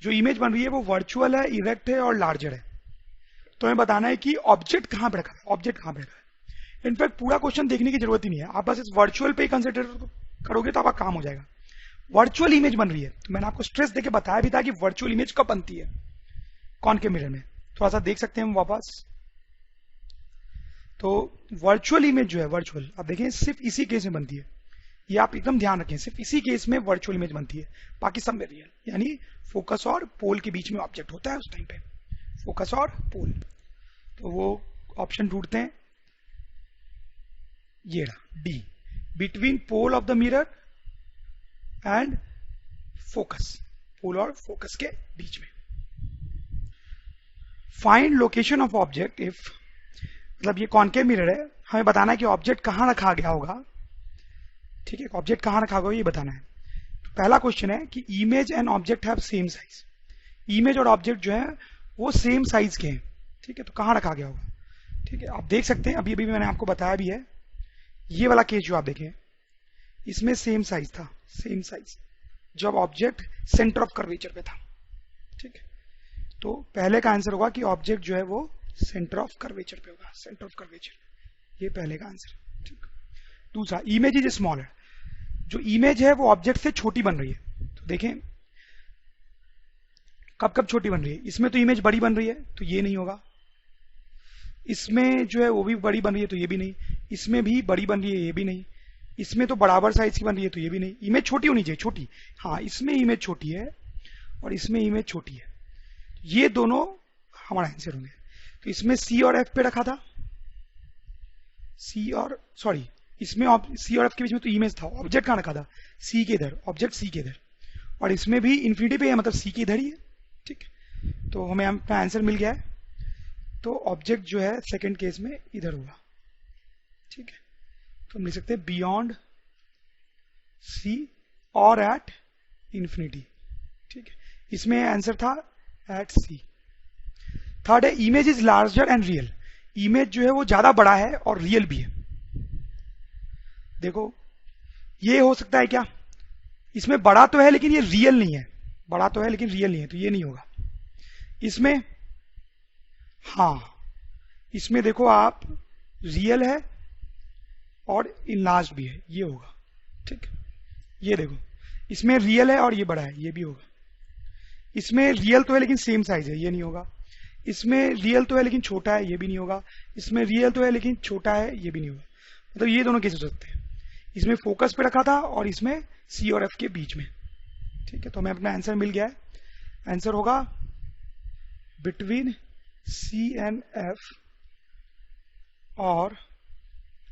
जो इमेज बन रही है वो वर्चुअल है, इरेक्ट है और लार्जर है। तो हमें बताना है कि ऑब्जेक्ट कहां पे रखा है, ऑब्जेक्ट कहां पे रखा है। इनफैक्ट पूरा क्वेश्चन देखने की जरूरत ही नहीं है, आप बस इस वर्चुअल पे ही कंसिडर करोगे तो आपका काम हो जाएगा। वर्चुअल इमेज बन रही है, तो मैंने आपको स्ट्रेस देके बताया भी था कि वर्चुअल इमेज कब बनती है कॉनकेव मिरर में। थोड़ा सा देख सकते हैं हम वापस। तो वर्चुअल इमेज जो है, वर्चुअल आप देखें सिर्फ इसी केस में बनती है, ये आप एकदम ध्यान रखें, सिर्फ इसी केस में वर्चुअल इमेज बनती है, बाकी सब में रियल, यानी फोकस और पोल के बीच में ऑब्जेक्ट होता है उस टाइम पे, फोकस और पोल। तो वो ऑप्शन ढूंढते हैं, ये रहा D, between pole of the mirror and focus, pole और फोकस के बीच में। Find location of object if, मतलब ये कॉनकेव मिरर है, हमें बताना है कि ऑब्जेक्ट कहां रखा गया होगा, ठीक है, ऑब्जेक्ट कहां रखा होगा ये बताना है। तो पहला क्वेश्चन है कि image and object have same size, image और ऑब्जेक्ट जो है वो सेम साइज के हैं, ठीक है, तो कहां रखा गया होगा, ठीक है। आप देख सकते हैं अभी अभी मैंने आपको बताया भी है, ये वाला केस जो आप देखें इसमें सेम साइज था, सेम साइज, जब ऑब्जेक्ट सेंटर ऑफ कर्वेचर पे था, ठीक है। तो पहले का आंसर होगा कि ऑब्जेक्ट जो है वो सेंटर ऑफ कर्वेचर पे होगा, सेंटर ऑफ कर्वेचर, ये पहले का आंसर, ठीक। दूसरा, इमेज इज स्मॉलर, जो इमेज है वो ऑब्जेक्ट से छोटी बन रही है। तो देखें कब कब छोटी बन रही है, इसमें तो इमेज बड़ी बन रही है तो ये नहीं होगा, इसमें जो है वो भी बड़ी बन रही है तो ये भी नहीं, इसमें भी बड़ी बन रही है ये भी नहीं, इसमें तो बराबर साइज की बन रही है तो ये भी नहीं, इमेज छोटी होनी चाहिए, छोटी, हाँ इसमें इमेज छोटी है और इसमें इमेज छोटी है, ये दोनों हमारा आंसर होंगे। तो इसमें सी और एफ पे रखा था, सी और सॉरी इसमें सी और एफ के बीच में तो इमेज था, ऑब्जेक्ट कहां रखा था, सी के इधर, ऑब्जेक्ट सी के इधर, और इसमें भी इन्फिनिटी पे है मतलब सी के इधर ही है, ठीक है। तो हमें अपना आंसर मिल गया है, तो ऑब्जेक्ट जो है सेकंड केस में इधर होगा, ठीक है। तो हम लिख सकते हैं बियॉन्ड सी और एट इन्फिनिटी, ठीक है, इसमें आंसर था एट सी। थर्ड है image is larger and real, image जो है वो ज्यादा बड़ा है और रियल भी है। देखो ये हो सकता है क्या, इसमें बड़ा तो है लेकिन ये रियल नहीं है, बड़ा तो है लेकिन रियल नहीं है, तो ये नहीं होगा। इसमें हाँ, इसमें देखो आप रियल है और इनलार्ज भी है, ये होगा, ठीक। ये देखो इसमें रियल है और ये बड़ा है, ये भी होगा। इसमें रियल तो है लेकिन सेम साइज है, ये नहीं होगा। इसमें रियल तो है लेकिन छोटा है, ये भी नहीं होगा। इसमें रियल तो है लेकिन छोटा है, ये भी नहीं होगा। मतलब ये दोनों केस हो सकते हैं, इसमें फोकस पे रखा था और इसमें सी और एफ के बीच में, ठीक है। तो हमें अपना आंसर मिल गया है, आंसर होगा बिटवीन सी एंड एफ और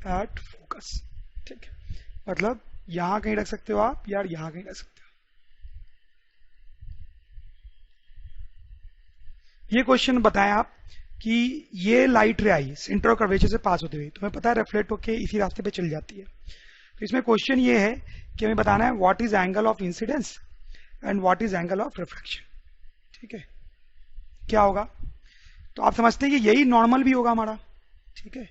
एट फोकस, ठीक है। मतलब यहां कहीं रख सकते हो आप या यहां कहीं रख सकते हो। ये क्वेश्चन बताएं आप कि ये लाइट रे आई सेंटर ऑफ कर्वेचर से पास होते हुए, तुम्हें पता है रिफ्लेक्ट होके इसी रास्ते पे चली जाती है। तो इसमें क्वेश्चन ये है कि हमें बताना है what is angle of incidence and what is angle of reflection. ठीक है, क्या होगा? तो आप समझते हैं कि यही नॉर्मल भी होगा हमारा। ठीक है,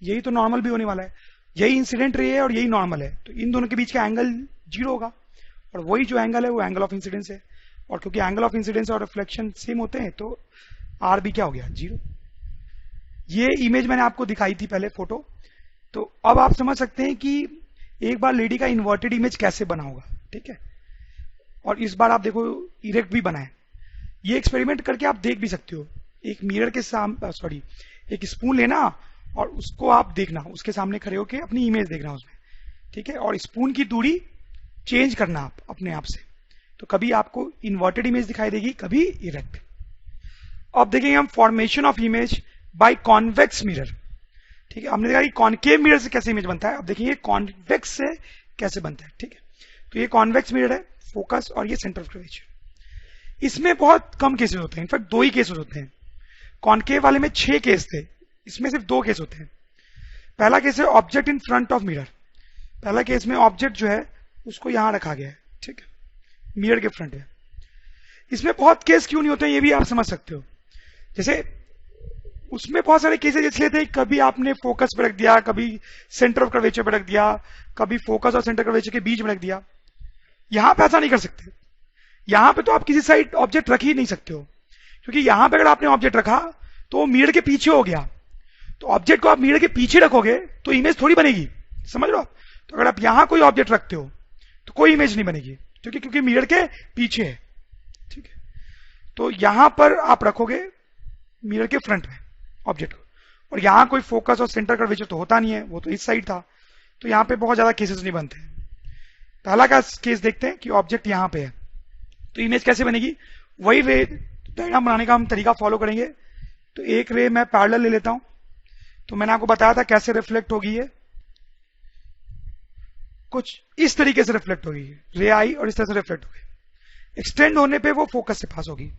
यही तो नॉर्मल भी होने वाला है, यही इंसिडेंट रे है और यही नॉर्मल है, तो इन दोनों के बीच का एंगल 0 होगा, और वही जो एंगल है वो एंगल ऑफ इंसिडेंस है। और क्योंकि एंगल ऑफ इंसिडेंस और रिफ्लेक्शन सेम होते हैं तो आर भी क्या हो गया? 0। ये इमेज मैंने आपको दिखाई थी पहले फोटो। तो अब आप समझ सकते हैं कि एक बार लेडी का इन्वर्टेड इमेज कैसे बना होगा। ठीक है, और इस बार आप देखो इरेक्ट भी बना है। ये एक्सपेरिमेंट करके आप देख भी सकते हो। एक मिरर के सामने एक स्पून लेना और उसको आप देखना, उसके सामने खड़े होकर अपनी इमेज देखना उसमें। ठीक है, और स्पून की दूरी चेंज करना आप अपने आप से, तो कभी आपको इन्वर्टेड इमेज दिखाई देगी, कभी इरेक्ट। अब देखेंगे हम formation of image by convex mirror. ठीक है, हमने देखा कि कॉनकेव मिरर से कैसे इमेज बनता है, अब देखेंगे कॉन्वेक्स से कैसे बनता है। ठीक है, तो ये कॉन्वेक्स मिरर है, फोकस, और ये सेंटर ऑफ कर्वेचर। इसमें बहुत कम केसेस होते हैं, इनफैक्ट 2 ही केसेस होते हैं। कॉनकेव वाले में 6 केस थे, इसमें सिर्फ 2 केस होते हैं। पहला केस है object in front of mirror. पहला केस में ऑब्जेक्ट जो है उसको यहां रखा गया है। ठीक है, मिरर के फ्रंट है। इसमें बहुत केस क्यों नहीं होते हैं ये भी आप समझ सकते हो। जैसे उसमें बहुत सारे केसेस इसलिए थे, कभी आपने फोकस पे रख दिया, कभी सेंटर ऑफ कर्वेचर पे रख दिया, कभी फोकस और सेंटर कर्वेचर के बीच में रख दिया। यहां पे ऐसा नहीं कर सकते। यहां पे तो आप किसी साइड ऑब्जेक्ट रख ही नहीं सकते हो, क्योंकि यहां पे अगर आपने ऑब्जेक्ट रखा तो वो मिरर के पीछे हो गया। तो ऑब्जेक्ट को आप मिरर के पीछे रखोगे तो इमेज थोड़ी बनेगी, समझ लो आप। तो अगर आप यहां कोई ऑब्जेक्ट रखते हो तो कोई इमेज नहीं बनेगी, क्योंकि मिरर के पीछे है। ठीक है, तो यहां पर आप रखोगे मिरर के फ्रंट में ऑब्जेक्ट को, और यहां कोई फोकस और सेंटर कर्वेचर तो होता नहीं है, वो तो इस साइड था, तो यहां पे बहुत ज्यादा केसेस नहीं बनते। पहला का केस देखते हैं कि ऑब्जेक्ट यहां पे है, तो इमेज कैसे बनेगी? वही रे डायग्राम बनाने का हम तरीका फॉलो करेंगे। तो एक रे मैं पैरेलल ले लेता हूं, तो मैंने आपको बताया था कैसे रिफ्लेक्ट होगी, ये कुछ इस तरीके से रिफ्लेक्ट होगी। रे आई और इस तरह से रिफ्लेक्ट होगी, एक्सटेंड होने पे वो फोकस से पास होगी।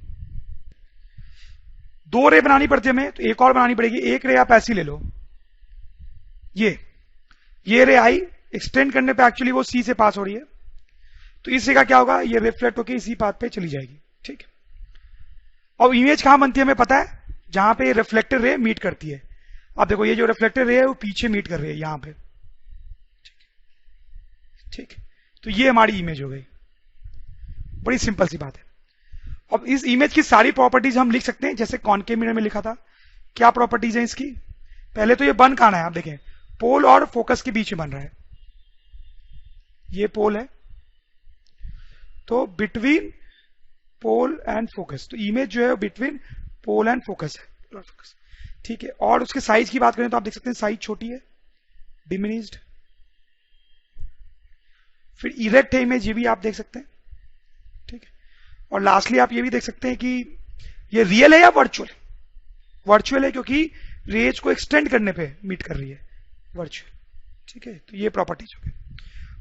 2 रे बनानी पड़ती है हमें, तो एक और बनानी पड़ेगी। एक रे आप ऐसी ले लो, ये रे आई, एक्सटेंड करने पे एक्चुअली वो सी से पास हो रही है, तो इससे का क्या होगा? ये रिफ्लेक्ट होकर इसी पाथ पे चली जाएगी। ठीक है, और इमेज कहां बनती है हमें पता है, जहां पे रिफ्लेक्टेड रे मीट करती है। अब देखो ये जो रिफ्लेक्टेड रे है वो पीछे मीट कर रही है यहां पे। ठीक, तो ये हमारी इमेज हो गई। बड़ी सिंपल सी बात है। अब इस इमेज की सारी प्रॉपर्टीज हम लिख सकते हैं, जैसे कॉनकेव मिरर में लिखा था। क्या प्रॉपर्टीज है इसकी? पहले तो ये बन कहां है, आप देखें पोल और फोकस के बीच में बन रहा है। ये पोल है, तो बिटवीन पोल एंड फोकस, तो इमेज जो है बिटवीन पोल एंड फोकस है। ठीक है, और उसके साइज की बात करें तो आप देख सकते हैं साइज छोटी है, डिमिनिश्ड। फिर इरेक्ट है इमेज, ये भी आप देख सकते हैं। ठीक है, और लास्टली आप ये भी देख सकते हैं कि ये रियल है या वर्चुअल। वर्चुअल है क्योंकि रेज को एक्सटेंड करने पे मीट कर रही है, वर्चुअल। ठीक है, तो ये प्रॉपर्टीज हो गई।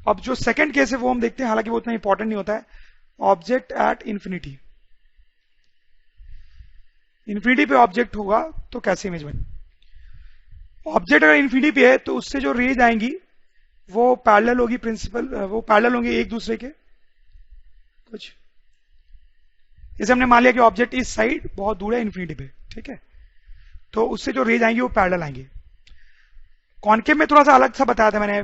अब जो सेकंड केस है वो हम देखते हैं, हालांकि वो उतना इंपॉर्टेंट नहीं होता है। ऑब्जेक्ट एट इंफिनिटी, इंफिनिटी पे ऑब्जेक्ट होगा तो कैसे इमेज बने? ऑब्जेक्ट अगर इंफिनिटी पे है तो उससे जो रेज आएंगी वो पैरेलल होगी, वो पैरेलल होंगे एक दूसरे के। कुछ जैसे हमने मान लिया कि ऑब्जेक्ट इस साइड बहुत दूर है इंफिनिटी पे। ठीक है, तो उससे जो रेज आएंगी वो पैरेलल आएंगे। कॉनकेव में थोड़ा सा अलग सा बताया था मैंने,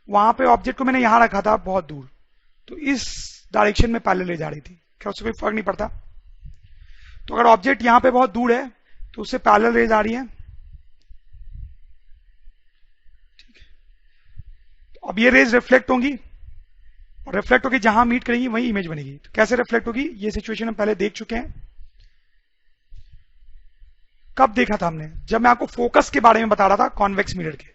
वहां पे ऑब्जेक्ट को मैंने यहां रखा था बहुत दूर, तो इस डायरेक्शन में पैरेलल ले जा रही थी, क्या उससे कोई फर्क नहीं पड़ता। तो अगर ऑब्जेक्ट यहां पे बहुत दूर है तो उससे पैरेलल रेज आ रही है। ठीक है, तो अब ये रेज रिफ्लेक्ट होंगी, और रिफ्लेक्ट होकर जहां मीट करेंगी वही इमेज बनेगी। तो कैसे रिफ्लेक्ट होगी, ये सिचुएशन हम पहले देख चुके हैं। कब देखा था हमने? जब मैं आपको फोकस के बारे में बता रहा था, कॉन्वेक्स मिरर के,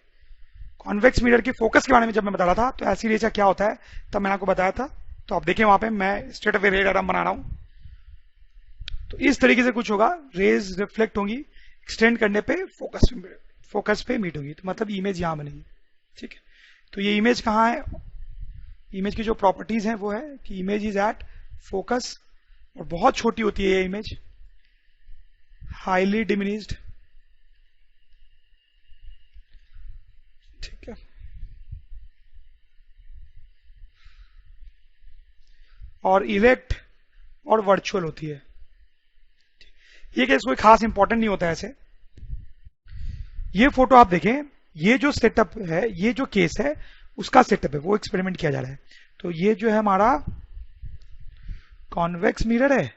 कॉन्वेक्स मिरर के फोकस के बारे में जब मैं बता रहा था, तो ऐसी रेज का क्या होता है तब मैंने आपको बताया था। तो आप देखें वहां पे मैं स्ट्रेट अवे रे डायग्राम बना रहा हूं, तो इस तरीके से कुछ होगा। रेज रिफ्लेक्ट होंगी, एक्सटेंड करने पे फोकस पे मीट होगी, तो मतलब इमेज यहां बनेगी। ठीक है, तो ये इमेज कहां है? इमेज की जो प्रॉपर्टीज हैं वो है कि इमेज इज एट फोकस, और बहुत छोटी होती है ये इमेज, हाईली डिमिनिश्ड, और इरेक्ट और वर्चुअल होती है। ये केस कोई खास इंपॉर्टेंट नहीं होता है ऐसे। ये फोटो आप देखें, ये जो सेटअप है, ये जो केस है उसका सेटअप है, वो एक्सपेरिमेंट किया जा रहा है। तो ये जो है हमारा कॉन्वेक्स मिरर है,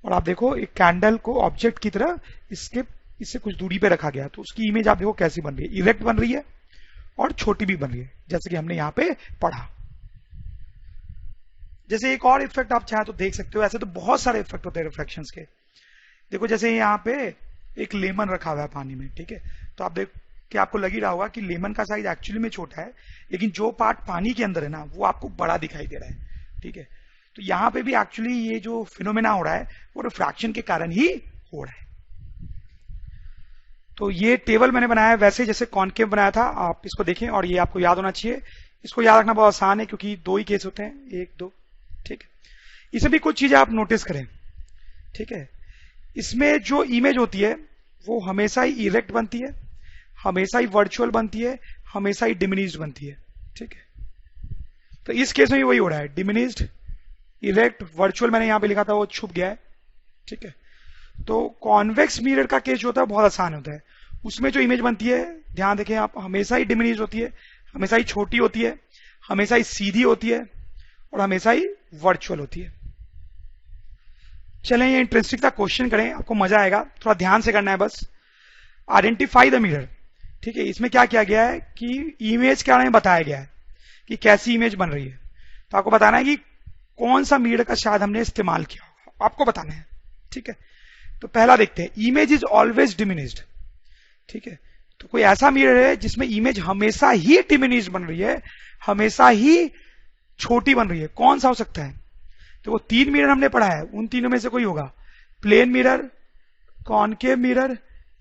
और आप देखो एक कैंडल को ऑब्जेक्ट की तरह इससे कुछ दूरी पे रखा गया, तो उसकी इमेज आप देखो कैसी बन रही है, इरेक्ट बन रही है और छोटी भी बन रही है, जैसे कि हमने यहाँ पे पढ़ा। जैसे एक और इफेक्ट आप चाहे तो देख सकते हो, ऐसे तो बहुत सारे इफेक्ट होते हैं रिफ्लेक्शंस के। देखो जैसे यहाँ पे एक लेमन रखा हुआ है पानी में, ठीक है, तो आप देख कि आपको लग ही रहा होगा कि लेमन का साइज एक्चुअली में छोटा है, लेकिन जो पार्ट पानी के अंदर है ना वो आपको बड़ा दिखाई दे रहा है, ठीक है। तो यहाँ पे भी एक्चुअली ये जो फिनोमेना हो रहा है वो रिफ्रैक्शन के कारण ही हो रहा है। तो ये टेबल मैंने बनाया है वैसे जैसे कॉनकेव बनाया था, आप इसको देखें और ये आपको याद होना चाहिए। इसको याद रखना बहुत आसान है क्योंकि दो ही केस होते हैं, 1 2, ठीक है। इसमें भी कुछ चीजें आप नोटिस करें, ठीक है। इसमें जो इमेज होती है वो हमेशा ही इरेक्ट बनती है, हमेशा ही वर्चुअल बनती है, हमेशा ही डिमिनिश्ड बनती है, ठीक है। तो इस केस में भी वही हो रहा है, डिमिनिश्ड, इरेक्ट, वर्चुअल मैंने यहां पे लिखा था वो छुप गया है, ठीक है। तो कॉन्वेक्स मिरर का केस जो होता है बहुत आसान होता है। उसमें जो इमेज बनती है, ध्यान देखें आप, हमेशा ही डिमिनिश्ड होती है, हमेशा ही छोटी होती है, हमेशा ही सीधी होती है और हमेशा ही वर्चुअल होती है। चलें ये इंटरेस्टिंग सा क्वेश्चन करें, आपको मजा आएगा, थोड़ा ध्यान से करना है बस। आइडेंटिफाई द मिरर, ठीक है। इसमें क्या किया गया है कि इमेज के बारे में बताया गया है कि कैसी इमेज बन रही है, तो आपको बताना है कि कौन सा मिरर का शायद हमने इस्तेमाल किया होगा, आपको बताना है, ठीक है। तो पहला देखते हैं, इमेज इज ऑलवेज डिमिनिश्ड, ठीक है। तो कोई ऐसा मिरर है जिसमें इमेज हमेशा ही डिमिनिश्ड बन रही है, हमेशा ही छोटी बन रही है, कौन सा हो सकता है? तो वो 3 मिरर हमने पढ़ा है, उन तीनों में से कोई होगा, प्लेन मिरर, कॉनकेव मिरर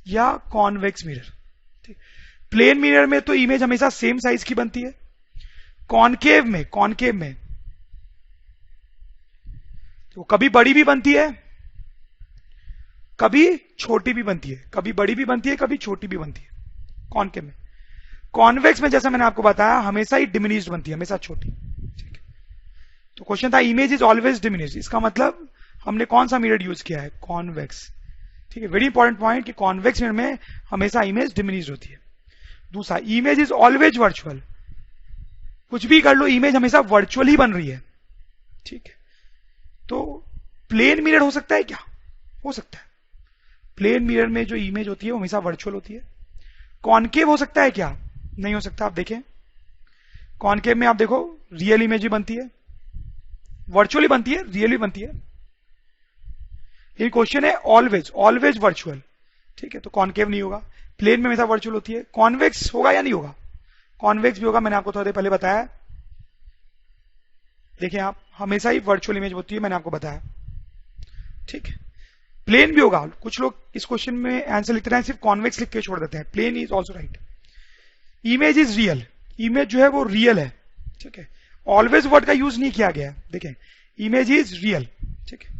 या कॉन्वेक्स मिरर। प्लेन मिरर में तो इमेज हमेशा सेम साइज की बनती है, कॉनकेव में तो कभी बड़ी भी बनती है, कभी छोटी भी बनती है, कभी बड़ी भी बनती है, कभी छोटी भी बनती है कॉनकेव में। कॉन्वेक्स में जैसा मैंने आपको बताया हमेशा ही डिमिनिश्ड बनती है, हमेशा छोटी, ठीक है। तो क्वेश्चन था इमेज इज ऑलवेज डिमिनिश्ड, इसका मतलब हमने कौन सा मिरर यूज किया है, कॉन्वेक्स, ठीक है। वेरी इंपॉर्टेंट पॉइंट कि कॉन्वेक्स मिरर में हमेशा इमेज डिमिनिश्ड होती है। दूसरा, इमेज इज ऑलवेज वर्चुअल, कुछ भी कर लो इमेज हमेशा वर्चुअल ही बन रही है, ठीक है। तो प्लेन मिरर हो सकता है क्या? हो सकता है, प्लेन मिरर में जो इमेज होती है वो हमेशा वर्चुअल होती है। कॉनकेव हो सकता है क्या? नहीं हो सकता। आप देखें कॉनकेव में आप देखो रियल इमेज ही बनती है, वर्चुअली बनती है, रियल भी बनती है। ये क्वेश्चन है ऑलवेज वर्चुअल, ठीक है। तो कॉनकेव नहीं होगा, प्लेन में हमेशा वर्चुअल होती है। कॉन्वेक्स होगा या नहीं होगा? कॉन्वेक्स भी होगा, मैंने आपको थोड़ी देर पहले बताया। देखिए आप, हमेशा ही वर्चुअल इमेज होती है, मैंने आपको बताया, ठीक है। प्लेन भी होगा, कुछ लोग इस क्वेश्चन में आंसर लिखते हैं सिर्फ कॉन्वेक्स लिख के छोड़ देते हैं, plane is also right. Image is real, image जो है वो रियल है, ठीक है। ऑलवेज वर्ड का यूज नहीं किया गया है, देखें इमेज इज रियल, ठीक है।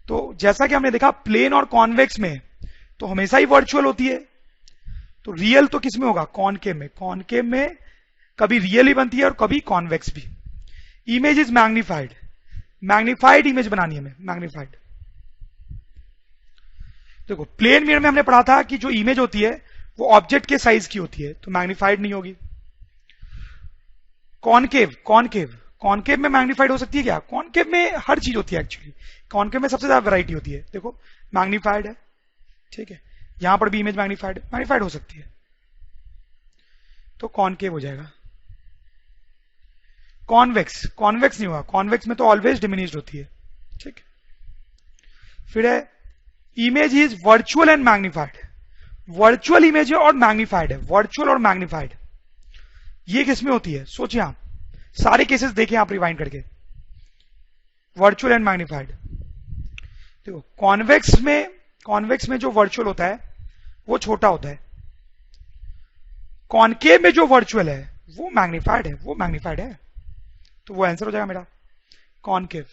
तो जैसा कि हमने देखा प्लेन और कॉन्वेक्स में तो हमेशा ही वर्चुअल होती है, तो रियल तो किस में होगा? कॉनकेव में। कॉनकेव में कभी रियल ही बनती है और कभी कॉन्वेक्स भी। Image is magnified, magnified image बनानी है हमें, मैग्निफाइड। देखो प्लेन मिरर में हमने पढ़ा था कि जो इमेज होती है वो ऑब्जेक्ट के साइज की होती है, तो मैग्निफाइड नहीं होगी। कॉनकेव में मैग्निफाइड हो सकती है क्या? कॉनकेव में हर चीज होती है एक्चुअली, कॉनकेव में सबसे ज्यादा वैरायटी होती है। देखो मैग्निफाइड है, ठीक है, यहां पर भी इमेज मैग्निफाइड हो सकती है, तो कॉनकेव हो जाएगा। कॉन्वेक्स नहीं हुआ, कॉन्वेक्स में तो ऑलवेज डिमिनिश्ड होती है, ठीक। फिर है image is virtual and magnified, virtual image है और मैग्निफाइड है, वर्चुअल और मैग्निफाइड ये किसमें होती है? सोचिए आप, सारे केसेस देखें आप रिवाइंड करके, वर्चुअल एंड मैग्निफाइड। देखो कॉन्वेक्स में जो वर्चुअल होता है वो छोटा होता है, कॉनकेव में जो वर्चुअल है वो मैग्निफाइड है, तो वो आंसर हो जाएगा मेरा कॉनकेव।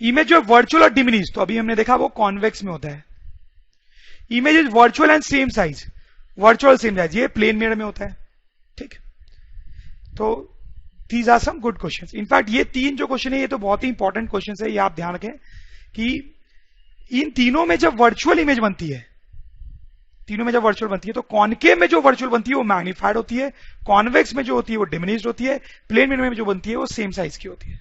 इमेज जो वर्चुअल और डिमिनिश, तो अभी हमने देखा वो कॉन्वेक्स में होता है। Image is virtual and same size, virtual same size ये प्लेन मिरर में होता है, ठीक। तो these are some good questions. In fact ये तीन जो क्वेश्चन है ये तो बहुत ही इंपॉर्टेंट क्वेश्चंस है, ये आप ध्यान रखें कि इन तीनों में जब वर्चुअल इमेज बनती है, तीनों में जब वर्चुअल बनती है, तो कॉनकेव में जो वर्चुअल बनती है वो मैग्नीफाइड होती है, कॉन्वेक्स में जो होती है वो डिमिनिश्ड होती है, प्लेन मिरर में जो बनती है वो सेम साइज की होती है।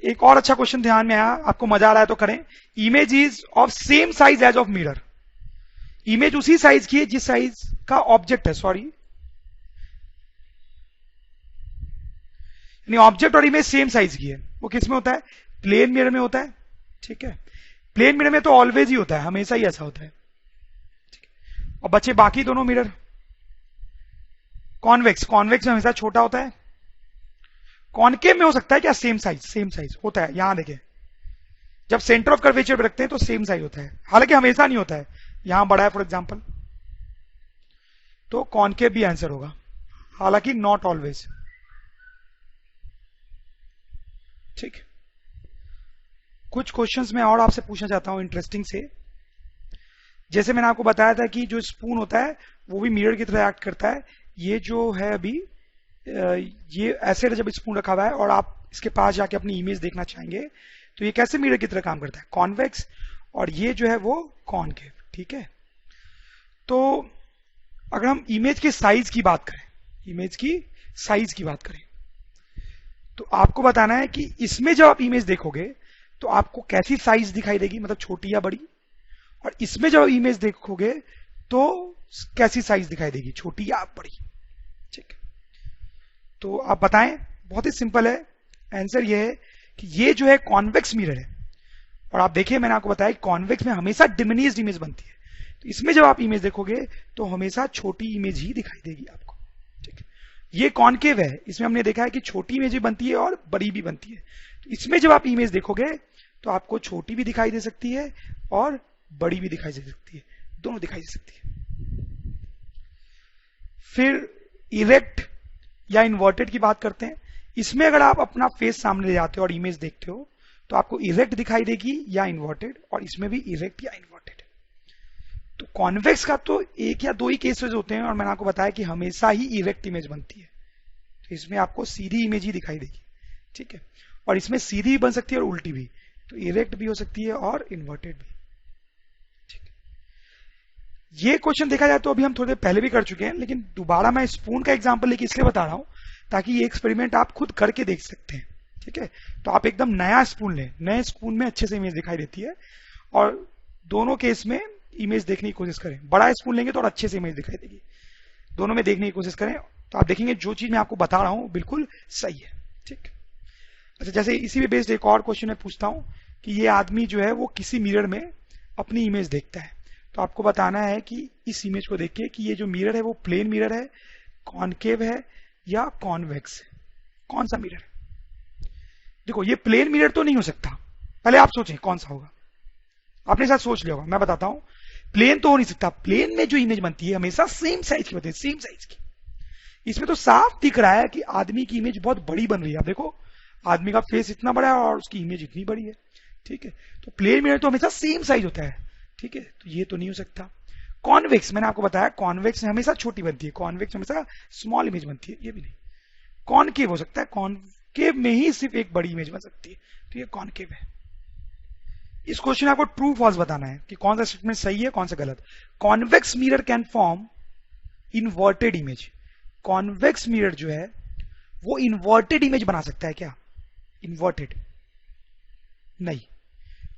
एक और अच्छा क्वेश्चन ध्यान में आया, आपको मजा आ रहा है तो करें। Image is of same size as of mirror. Image उसी साइज की है जिस साइज का ऑब्जेक्ट है, सॉरी, यानी ऑब्जेक्ट और इमेज सेम साइज की है। वो किस में होता है? प्लेन मिरर में होता है। ठीक है, प्लेन मिरर में तो ऑलवेज ही होता है, हमेशा ही ऐसा होता है। और बच्चे बाकी दोनों मिरर, कॉन्वेक्स, कॉन्वेक्स में हमेशा छोटा होता है। कॉनकेव में हो सकता है क्या? सेम साइज, सेम साइज होता है। यहां देखें, जब सेंटर ऑफ कर्वेचर पे रखते हैं तो सेम साइज होता है, हालांकि हमेशा नहीं होता है। यहां बड़ा है फॉर एग्जांपल, तो कॉनकेव भी आंसर होगा, हालांकि नॉट ऑलवेज। ठीक, कुछ क्वेश्चंस मैं और आपसे पूछना चाहता हूं इंटरेस्टिंग से। जैसे मैंने आपको बताया था कि जो स्पून होता है वो भी मिरर की तरह एक्ट करता है। ये जो है अभी, ये ऐसे जब स्पून रखा हुआ है और आप इसके पास जाके अपनी इमेज देखना चाहेंगे तो ये कैसे मिरर की तरह काम करता है? कॉन्वेक्स, और ये जो है वो कॉनकेव। ठीक है, तो अगर हम इमेज के साइज की बात करें, इमेज की साइज की बात करें, तो आपको बताना है कि इसमें जब आप इमेज देखोगे तो आपको कैसी साइज दिखाई देगी, मतलब छोटी या बड़ी, और इसमें जब इमेज देखोगे तो कैसी साइज दिखाई देगी, छोटी या बड़ी। ठीक, तो आप बताएं। बहुत ही सिंपल है, आंसर ये है कि ये जो है कॉन्वेक्स मिरर है, और आप देखिए मैंने आपको बताया कॉन्वेक्स में हमेशा डिमिनिश्ड इमेज बनती है, तो इसमें जब आप इमेज देखोगे तो हमेशा छोटी इमेज ही दिखाई देगी आपको। ठीक है, ये कॉनकेव है, इसमें हमने देखा है कि छोटी इमेज भी बनती है और बड़ी भी बनती है। तो इसमें जब आप इमेज देखोगे तो आपको छोटी भी दिखाई दे सकती है और बड़ी भी दिखाई दे सकती है, दोनों दिखाई दे सकती है। फिर इरेक्ट या इन्वर्टेड की बात करते हैं। इसमें अगर आप अपना फेस सामने ले जाते हो और इमेज देखते हो तो आपको इरेक्ट दिखाई देगी या इन्वर्टेड, और इसमें भी इरेक्ट या इन्वर्टेड। तो कॉन्वेक्स का तो एक या दो ही केसेस होते हैं, और मैंने आपको बताया कि हमेशा ही इरेक्ट इमेज बनती है, तो इसमें आपको सीधी इमेज ही दिखाई देगी। ठीक है, और इसमें सीधी भी बन सकती है और उल्टी भी, तो इरेक्ट भी हो सकती है और इन्वर्टेड भी। ये क्वेश्चन देखा जाए तो अभी हम थोड़ी देर पहले भी कर चुके हैं, लेकिन दोबारा मैं स्पून का एग्जांपल लेके इसलिए बता रहा हूं ताकि ये एक्सपेरिमेंट आप खुद करके देख सकते हैं। ठीक है, तो आप एकदम नया स्पून लें, नए स्पून में अच्छे से इमेज दिखाई देती है, और दोनों केस में इमेज देखने की कोशिश करें। बड़ा स्पून लेंगे तो और अच्छे से इमेज दिखाई देगी, दोनों में देखने की कोशिश करें, तो आप देखेंगे जो चीज मैं आपको बता रहा हूं बिल्कुल सही है। ठीक, अच्छा, जैसे इसी पे बेस्ड एक और क्वेश्चन मैं पूछता हूं कि ये आदमी जो है वो किसी मिरर में अपनी इमेज देखता है, तो आपको बताना है कि इस इमेज को देख के कि ये जो मिरर है वो प्लेन मिरर है, कॉनकेव है या कॉन्वेक्स है, कौन सा मिरर है। देखो, ये प्लेन मिरर तो नहीं हो सकता, पहले आप सोचें कौन सा होगा। आपने साथ सोच लिया होगा, मैं बताता हूं। प्लेन तो हो नहीं सकता, प्लेन में जो इमेज बनती है हमेशा सेम साइज की बनती है, सेम साइज की। इसमें तो साफ दिख रहा है कि आदमी की इमेज बहुत बड़ी बन रही है। आप देखो, आदमी का फेस इतना बड़ा है और उसकी इमेज इतनी बड़ी है। ठीक है, तो प्लेन मिरर तो हमेशा सेम साइज होता है। ठीक है, तो ये तो नहीं हो सकता। कॉन्वेक्स, मैंने आपको बताया कॉन्वेक्स में हमेशा छोटी बनती है, कॉन्वेक्स में हमेशा स्मॉल इमेज बनती है, ये भी नहीं। कॉनकेव हो सकता है, कॉनकेव में ही सिर्फ एक बड़ी इमेज बन सकती है, तो ये कॉनकेव है। इस क्वेश्चन में आपको ट्रू फॉल्स बताना है कि कौन सा स्टेटमेंट सही है कौन सा गलत। Convex mirror can form inverted image. Convex mirror जो है वो इन्वर्टेड इमेज बना सकता है क्या? इन्वर्टेड नहीं।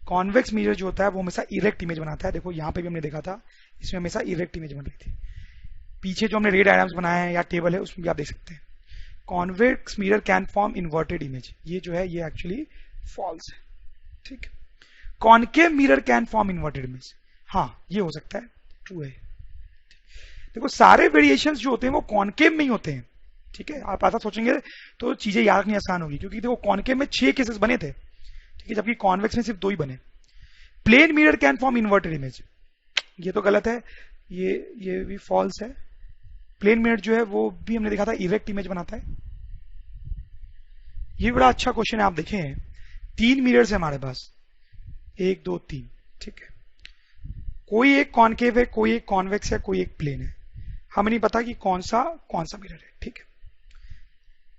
कॉन्वेक्स मिरर जो होता है वो हमेशा इरेक्ट इमेज बनाता है। देखो यहां पे भी हमने देखा था, इसमें हमेशा इरेक्ट इमेज बन रही थी। पीछे जो हमने रेड डायग्राम्स बनाए हैं या टेबल है उसमें भी आप देख सकते हैं। Convex mirror can form inverted image, ये जो है ये एक्चुअली फॉल्स है। ठीक, concave mirror can form inverted image, हाँ ये हो सकता है, ट्रू है। देखो सारे वेरिएशंस जो होते हैं वो कॉनकेव में ही होते हैं। ठीक है, आप ऐसा सोचेंगे तो चीजें याद रखनी आसान होगी, क्योंकि देखो कॉनकेव में 6 केसेस बने थे, ठीक है, जबकि कॉन्वेक्स में सिर्फ 2 ही बने। Plane mirror can form inverted image, ये तो गलत है, ये भी फॉल्स है। प्लेन मिरर जो है वो भी हमने देखा था इरेक्ट इमेज बनाता है। ये बड़ा अच्छा क्वेश्चन है, आप देखें 3 मिरर्स है हमारे पास, 1 2 3, ठीक है, कोई एक कॉनकेव है, कोई एक कॉन्वेक्स है, कोई एक प्लेन है, हमें नहीं पता कि कौन सा मिरर है। ठीक है,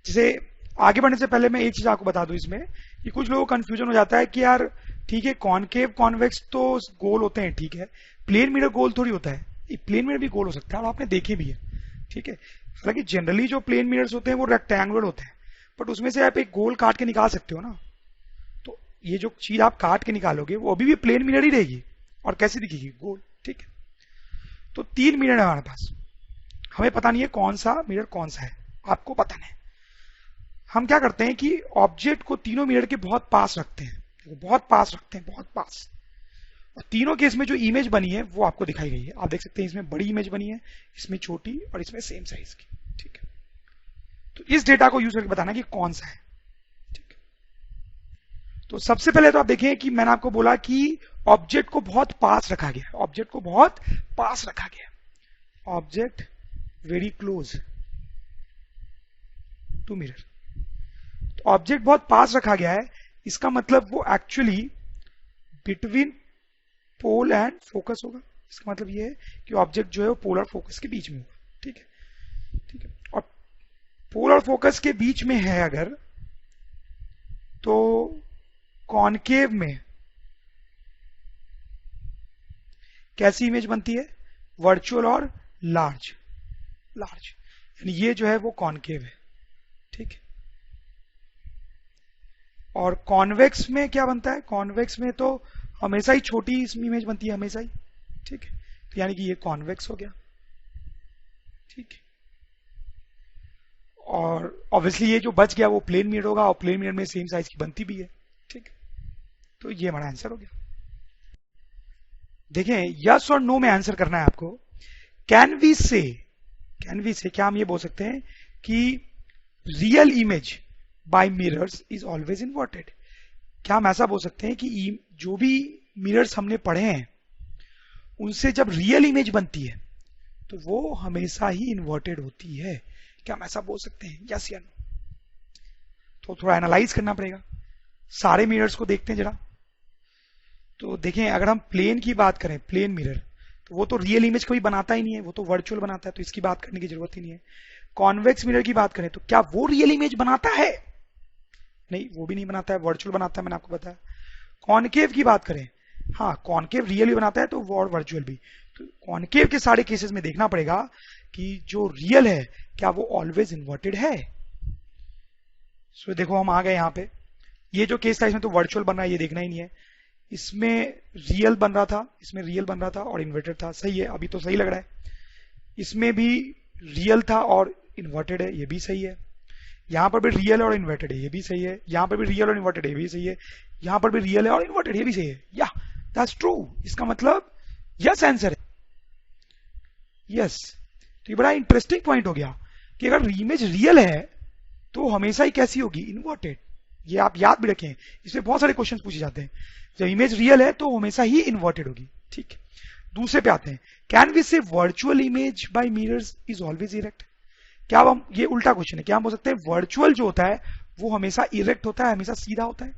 जैसे आगे बढ़ने से पहले मैं एक चीज आपको बता दूं इसमें कि कुछ लोगों को कंफ्यूजन हो जाता है कि यार ठीक है कॉनकेव कॉन्वेक्स तो गोल होते हैं, ठीक है, प्लेन मिरर गोल थोड़ी होता है। ये प्लेन मिरर भी गोल हो सकता है और आपने देखे भी है, ठीक है। हालांकि जनरली जो प्लेन मिरर्स होते हैं वो रेक्टेंगुलर होते हैं, बट उसमें से आप एक गोल काट के निकाल सकते हो ना। तो ये जो चीज आप काट के निकालोगे वो अभी भी प्लेन मिरर ही रहेगी, और कैसी दिखेगी, गोल, ठीक है। तो 3 मिरर है हमारे पास, हमें पता नहीं है कौन सा मिरर कौन सा है, आपको पता नहीं। हम क्या करते हैं कि ऑब्जेक्ट को तीनों मिरर के बहुत पास रखते हैं, बहुत पास रखते हैं, बहुत पास। और तीनों केस में जो इमेज बनी है वो आपको दिखाई गई है। आप देख सकते हैं इसमें बड़ी इमेज बनी है, इसमें छोटी, और इसमें सेम साइज की, ठीक है। तो इस डेटा को यूज करके बताना कि कौन सा है, ठीक है। तो सबसे पहले तो आप देखें कि मैंने आपको बोला कि ऑब्जेक्ट को बहुत पास रखा गया, ऑब्जेक्ट को बहुत पास रखा गया, object very close to mirror. तो ऑब्जेक्ट बहुत पास रखा गया है, इसका मतलब वो actually between pole and focus होगा। इसका मतलब ये है कि ऑब्जेक्ट जो है वो पोल और फोकस के बीच में होगा, ठीक है, ठीक है। और पोल और फोकस के बीच में है अगर, तो कॉनकेव में कैसी इमेज बनती है, वर्चुअल और लार्ज, लार्ज, यानी ये जो है वो कॉनकेव है, ठीक है। और कॉन्वेक्स में क्या बनता है, कॉन्वेक्स में तो हमेशा ही छोटी इसमें इमेज बनती है, हमेशा ही, ठीक है। तो यानी कि ये कॉन्वेक्स हो गया, ठीक है। और ऑब्वियसली ये जो बच गया वो प्लेन मिरर होगा, और प्लेन मिरर में सेम साइज की बनती भी है, ठीक है। तो ये हमारा आंसर हो गया। देखें यस और नो में आंसर करना है आपको। कैन वी से, कैन वी से क्या हम ये बोल सकते हैं कि real image by mirrors is always inverted? क्या हम ऐसा बोल सकते हैं कि जो भी मिरर्स हमने पढ़े हैं उनसे जब रियल इमेज बनती है तो वो हमेशा ही इन्वर्टेड होती है? क्या हम ऐसा बोल सकते हैं, यस या नो? तो थोड़ा एनालाइज करना पड़ेगा, सारे मिरर्स को देखते हैं जरा। तो देखें अगर हम प्लेन की बात करें, प्लेन मिरर, तो वो तो रियल इमेज कभी बनाता ही नहीं है, वो तो वर्चुअल बनाता है, तो इसकी बात करने की जरूरत ही नहीं है। कॉन्वेक्स मिरर की बात करें तो क्या वो रियल इमेज बनाता है? नहीं, वो भी नहीं बनाता है, वर्चुअल बनाता है, मैंने आपको बताया। कॉनकेव की बात करें, हाँ कॉनकेव रियल भी बनाता है तो वो और वर्चुअल भी। तो कॉनकेव के सारे केसेस में देखना पड़ेगा कि जो रियल है क्या वो ऑलवेज इन्वर्टेड है। सो देखो हम आ गए यहाँ पे, ये जो केस था इसमें तो वर्चुअल बन रहा है, ये देखना ही नहीं है। इसमें रियल बन रहा था, इसमें रियल बन रहा था और इन्वर्टेड था, सही है, अभी तो सही लग रहा है। इसमें भी रियल था और इन्वर्टेड है, ये भी सही है। यहां पर भी रियल है और इन्वर्टेड है, ये भी सही है। यहां पर भी रियल और इन्वर्टेड है, ये भी सही है। यहां पर भी रियल है और इन्वर्टेड, ये भी सही है। या दैट्स ट्रू, इसका मतलब यस आंसर है, यस। तो ये बड़ा इंटरेस्टिंग पॉइंट हो गया कि अगर इमेज रियल है तो हमेशा ही कैसी होगी, इन्वर्टेड। ये आप याद भी रखें, इसमें बहुत सारे क्वेश्चन पूछे जाते हैं। जब इमेज रियल है तो हमेशा ही इन्वर्टेड होगी, ठीक है। दूसरे पे आते हैं, कैन वी से virtual image by mirrors is always erect? क्या हम, ये उल्टा क्वेश्चन है, क्या हम बोल सकते हैं वर्चुअल जो होता है वो हमेशा इरेक्ट होता है, हमेशा सीधा होता है?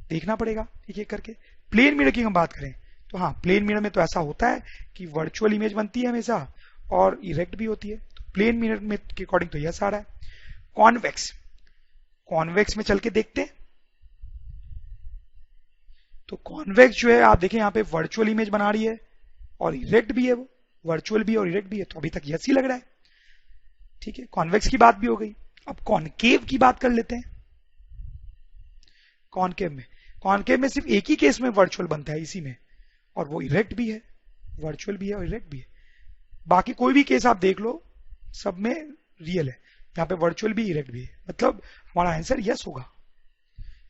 देखना पड़ेगा एक एक करके। प्लेन मिरर की हम बात करें तो हाँ, प्लेन मिरर में तो ऐसा होता है कि वर्चुअल इमेज बनती है हमेशा और इरेक्ट भी होती है। तो प्लेन मिरर में के अकॉर्डिंग तो यस आ रहा है। कॉन्वेक्स, कॉन्वेक्स में चल के देखते हैं। तो कॉन्वेक्स जो है आप देखें यहाँ पे वर्चुअल इमेज बना रही है और इरेक्ट भी है, वो वर्चुअल भी और इरेक्ट भी है, तो अभी तक यस ही लग रहा है, ठीक है। कॉन्वेक्स की बात भी हो गई, अब कॉनकेव की बात कर लेते हैं। कॉनकेव में, कॉनकेव में सिर्फ एक ही केस में वर्चुअल बनता है, इसी में, और वो इरेक्ट भी है, वर्चुअल भी है और इरेक्ट भी है। बाकी कोई भी केस आप देख लो सब में रियल है, यहाँ पे वर्चुअल भी इरेक्ट भी है, मतलब हमारा आंसर यस होगा।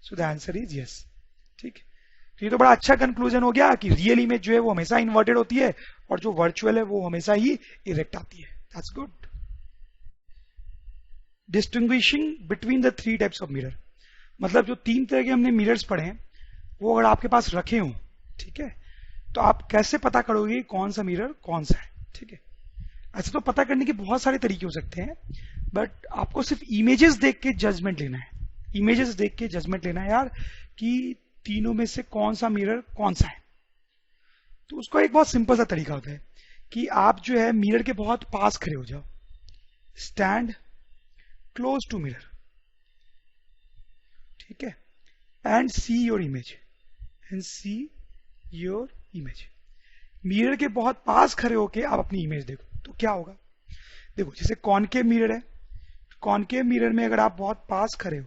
So the answer is yes, ठीक है। तो ये तो बड़ा अच्छा कंक्लूजन हो गया कि रियल इमेज जो है वो हमेशा इन्वर्टेड होती है और जो वर्चुअल है वो हमेशा ही इरेक्ट आती है। That's good. Distinguishing between the 3 types of mirror, मतलब जो 3 तरह के हमने मिरर्स पढ़े हैं वो अगर आपके पास रखे हों, ठीक है, तो आप कैसे पता करोगे कौन सा मिरर कौन सा है, ठीक है। ऐसे तो पता करने के बहुत सारे तरीके हो सकते हैं, बट आपको सिर्फ इमेजेस देख के जजमेंट लेना है, इमेजेस देख के जजमेंट लेना है यार कि तीनों में से कौन सा मिरर कौन सा है। तो उसका एक बहुत सिंपल सा तरीका होता है कि आप जो है मिरर के बहुत पास खड़े हो जाओ, स्टैंड क्लोज टू मिरर, ठीक है, and see your image, and see your image. Mirror के बहुत पास खड़े होके आप अपनी इमेज देखो तो क्या होगा। देखो जैसे कॉनकेव मिरर है, कॉनकेव मिरर में अगर आप बहुत पास खड़े हो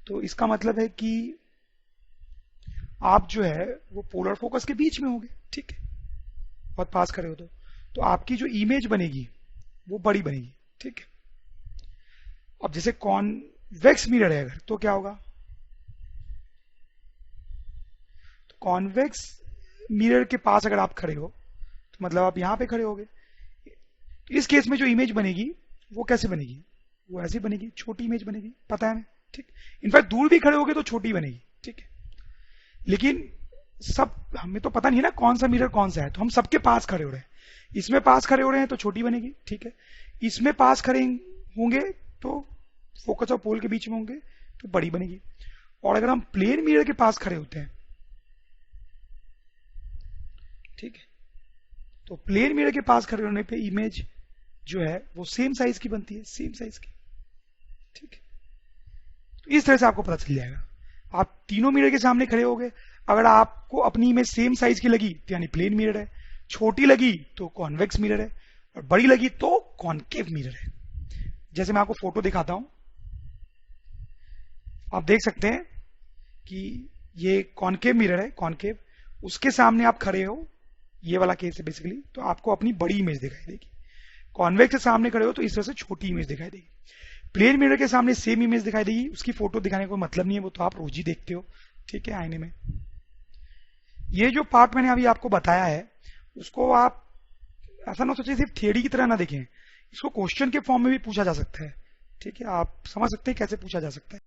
तो इसका मतलब है कि आप जो है वो पोलर फोकस के बीच में होंगे, ठीक है, बहुत पास खड़े हो तो आपकी जो इमेज बनेगी वो बड़ी बनेगी, ठीक है। अब जैसे कॉन्वेक्स मिरर है अगर, तो क्या होगा, तो कॉन्वेक्स मिरर के पास अगर आप खड़े हो तो मतलब आप यहां पे खड़े होगे। इस केस में जो इमेज बनेगी वो कैसे बनेगी, वो ऐसी बनेगी, छोटी इमेज बनेगी, पता है हमें, ठीक। इनफैक्ट दूर भी खड़े होगे तो छोटी बनेगी, ठीक है। लेकिन सब हमें तो पता नहीं है ना कौन सा मिरर कौन सा है, तो हम सबके पास खड़े हो रहे हैं। इसमें पास खड़े हो रहे हैं तो छोटी बनेगी, ठीक है। इसमें पास खड़े होंगे तो फोकस और पोल के बीच में होंगे तो बड़ी बनेगी। और अगर हम प्लेन मिरर के पास खड़े होते हैं, ठीक है, तो प्लेन मिरर के पास खड़े होने पे इमेज जो है वो सेम साइज की बनती है, सेम साइज की, ठीक है। तो इस तरह से आपको पता चल जाएगा। आप तीनों मिरर के सामने खड़े हो गए, अगर आपको अपनी इमेज सेम साइज की लगी तो यानी प्लेन मिरर है, छोटी लगी तो कॉन्वेक्स मिरर है, और बड़ी लगी तो कॉनकेव मिरर है। जैसे मैं आपको फोटो दिखाता हूं, आप देख सकते हैं कि ये कॉनकेव मिरर है, कॉनकेव, उसके सामने आप खड़े हो, ये वाला केस है बेसिकली, तो आपको अपनी बड़ी इमेज दिखाई देगी। कॉन्वेक्स के सामने खड़े हो तो इस तरह से छोटी इमेज दिखाई देगी। प्लेन मिरर के सामने सेम इमेज दिखाई देगी, उसकी फोटो दिखाने का कोई मतलब नहीं है, वो तो आप रोज ही देखते हो, ठीक है, आईने में। ये जो पार्ट मैंने अभी आपको बताया है उसको आप ऐसा ना सोचिए सिर्फ थियरी की तरह ना देखें, इसको क्वेश्चन के फॉर्म में भी पूछा जा सकता है, ठीक है, आप समझ सकते हैं कैसे पूछा जा सकता है।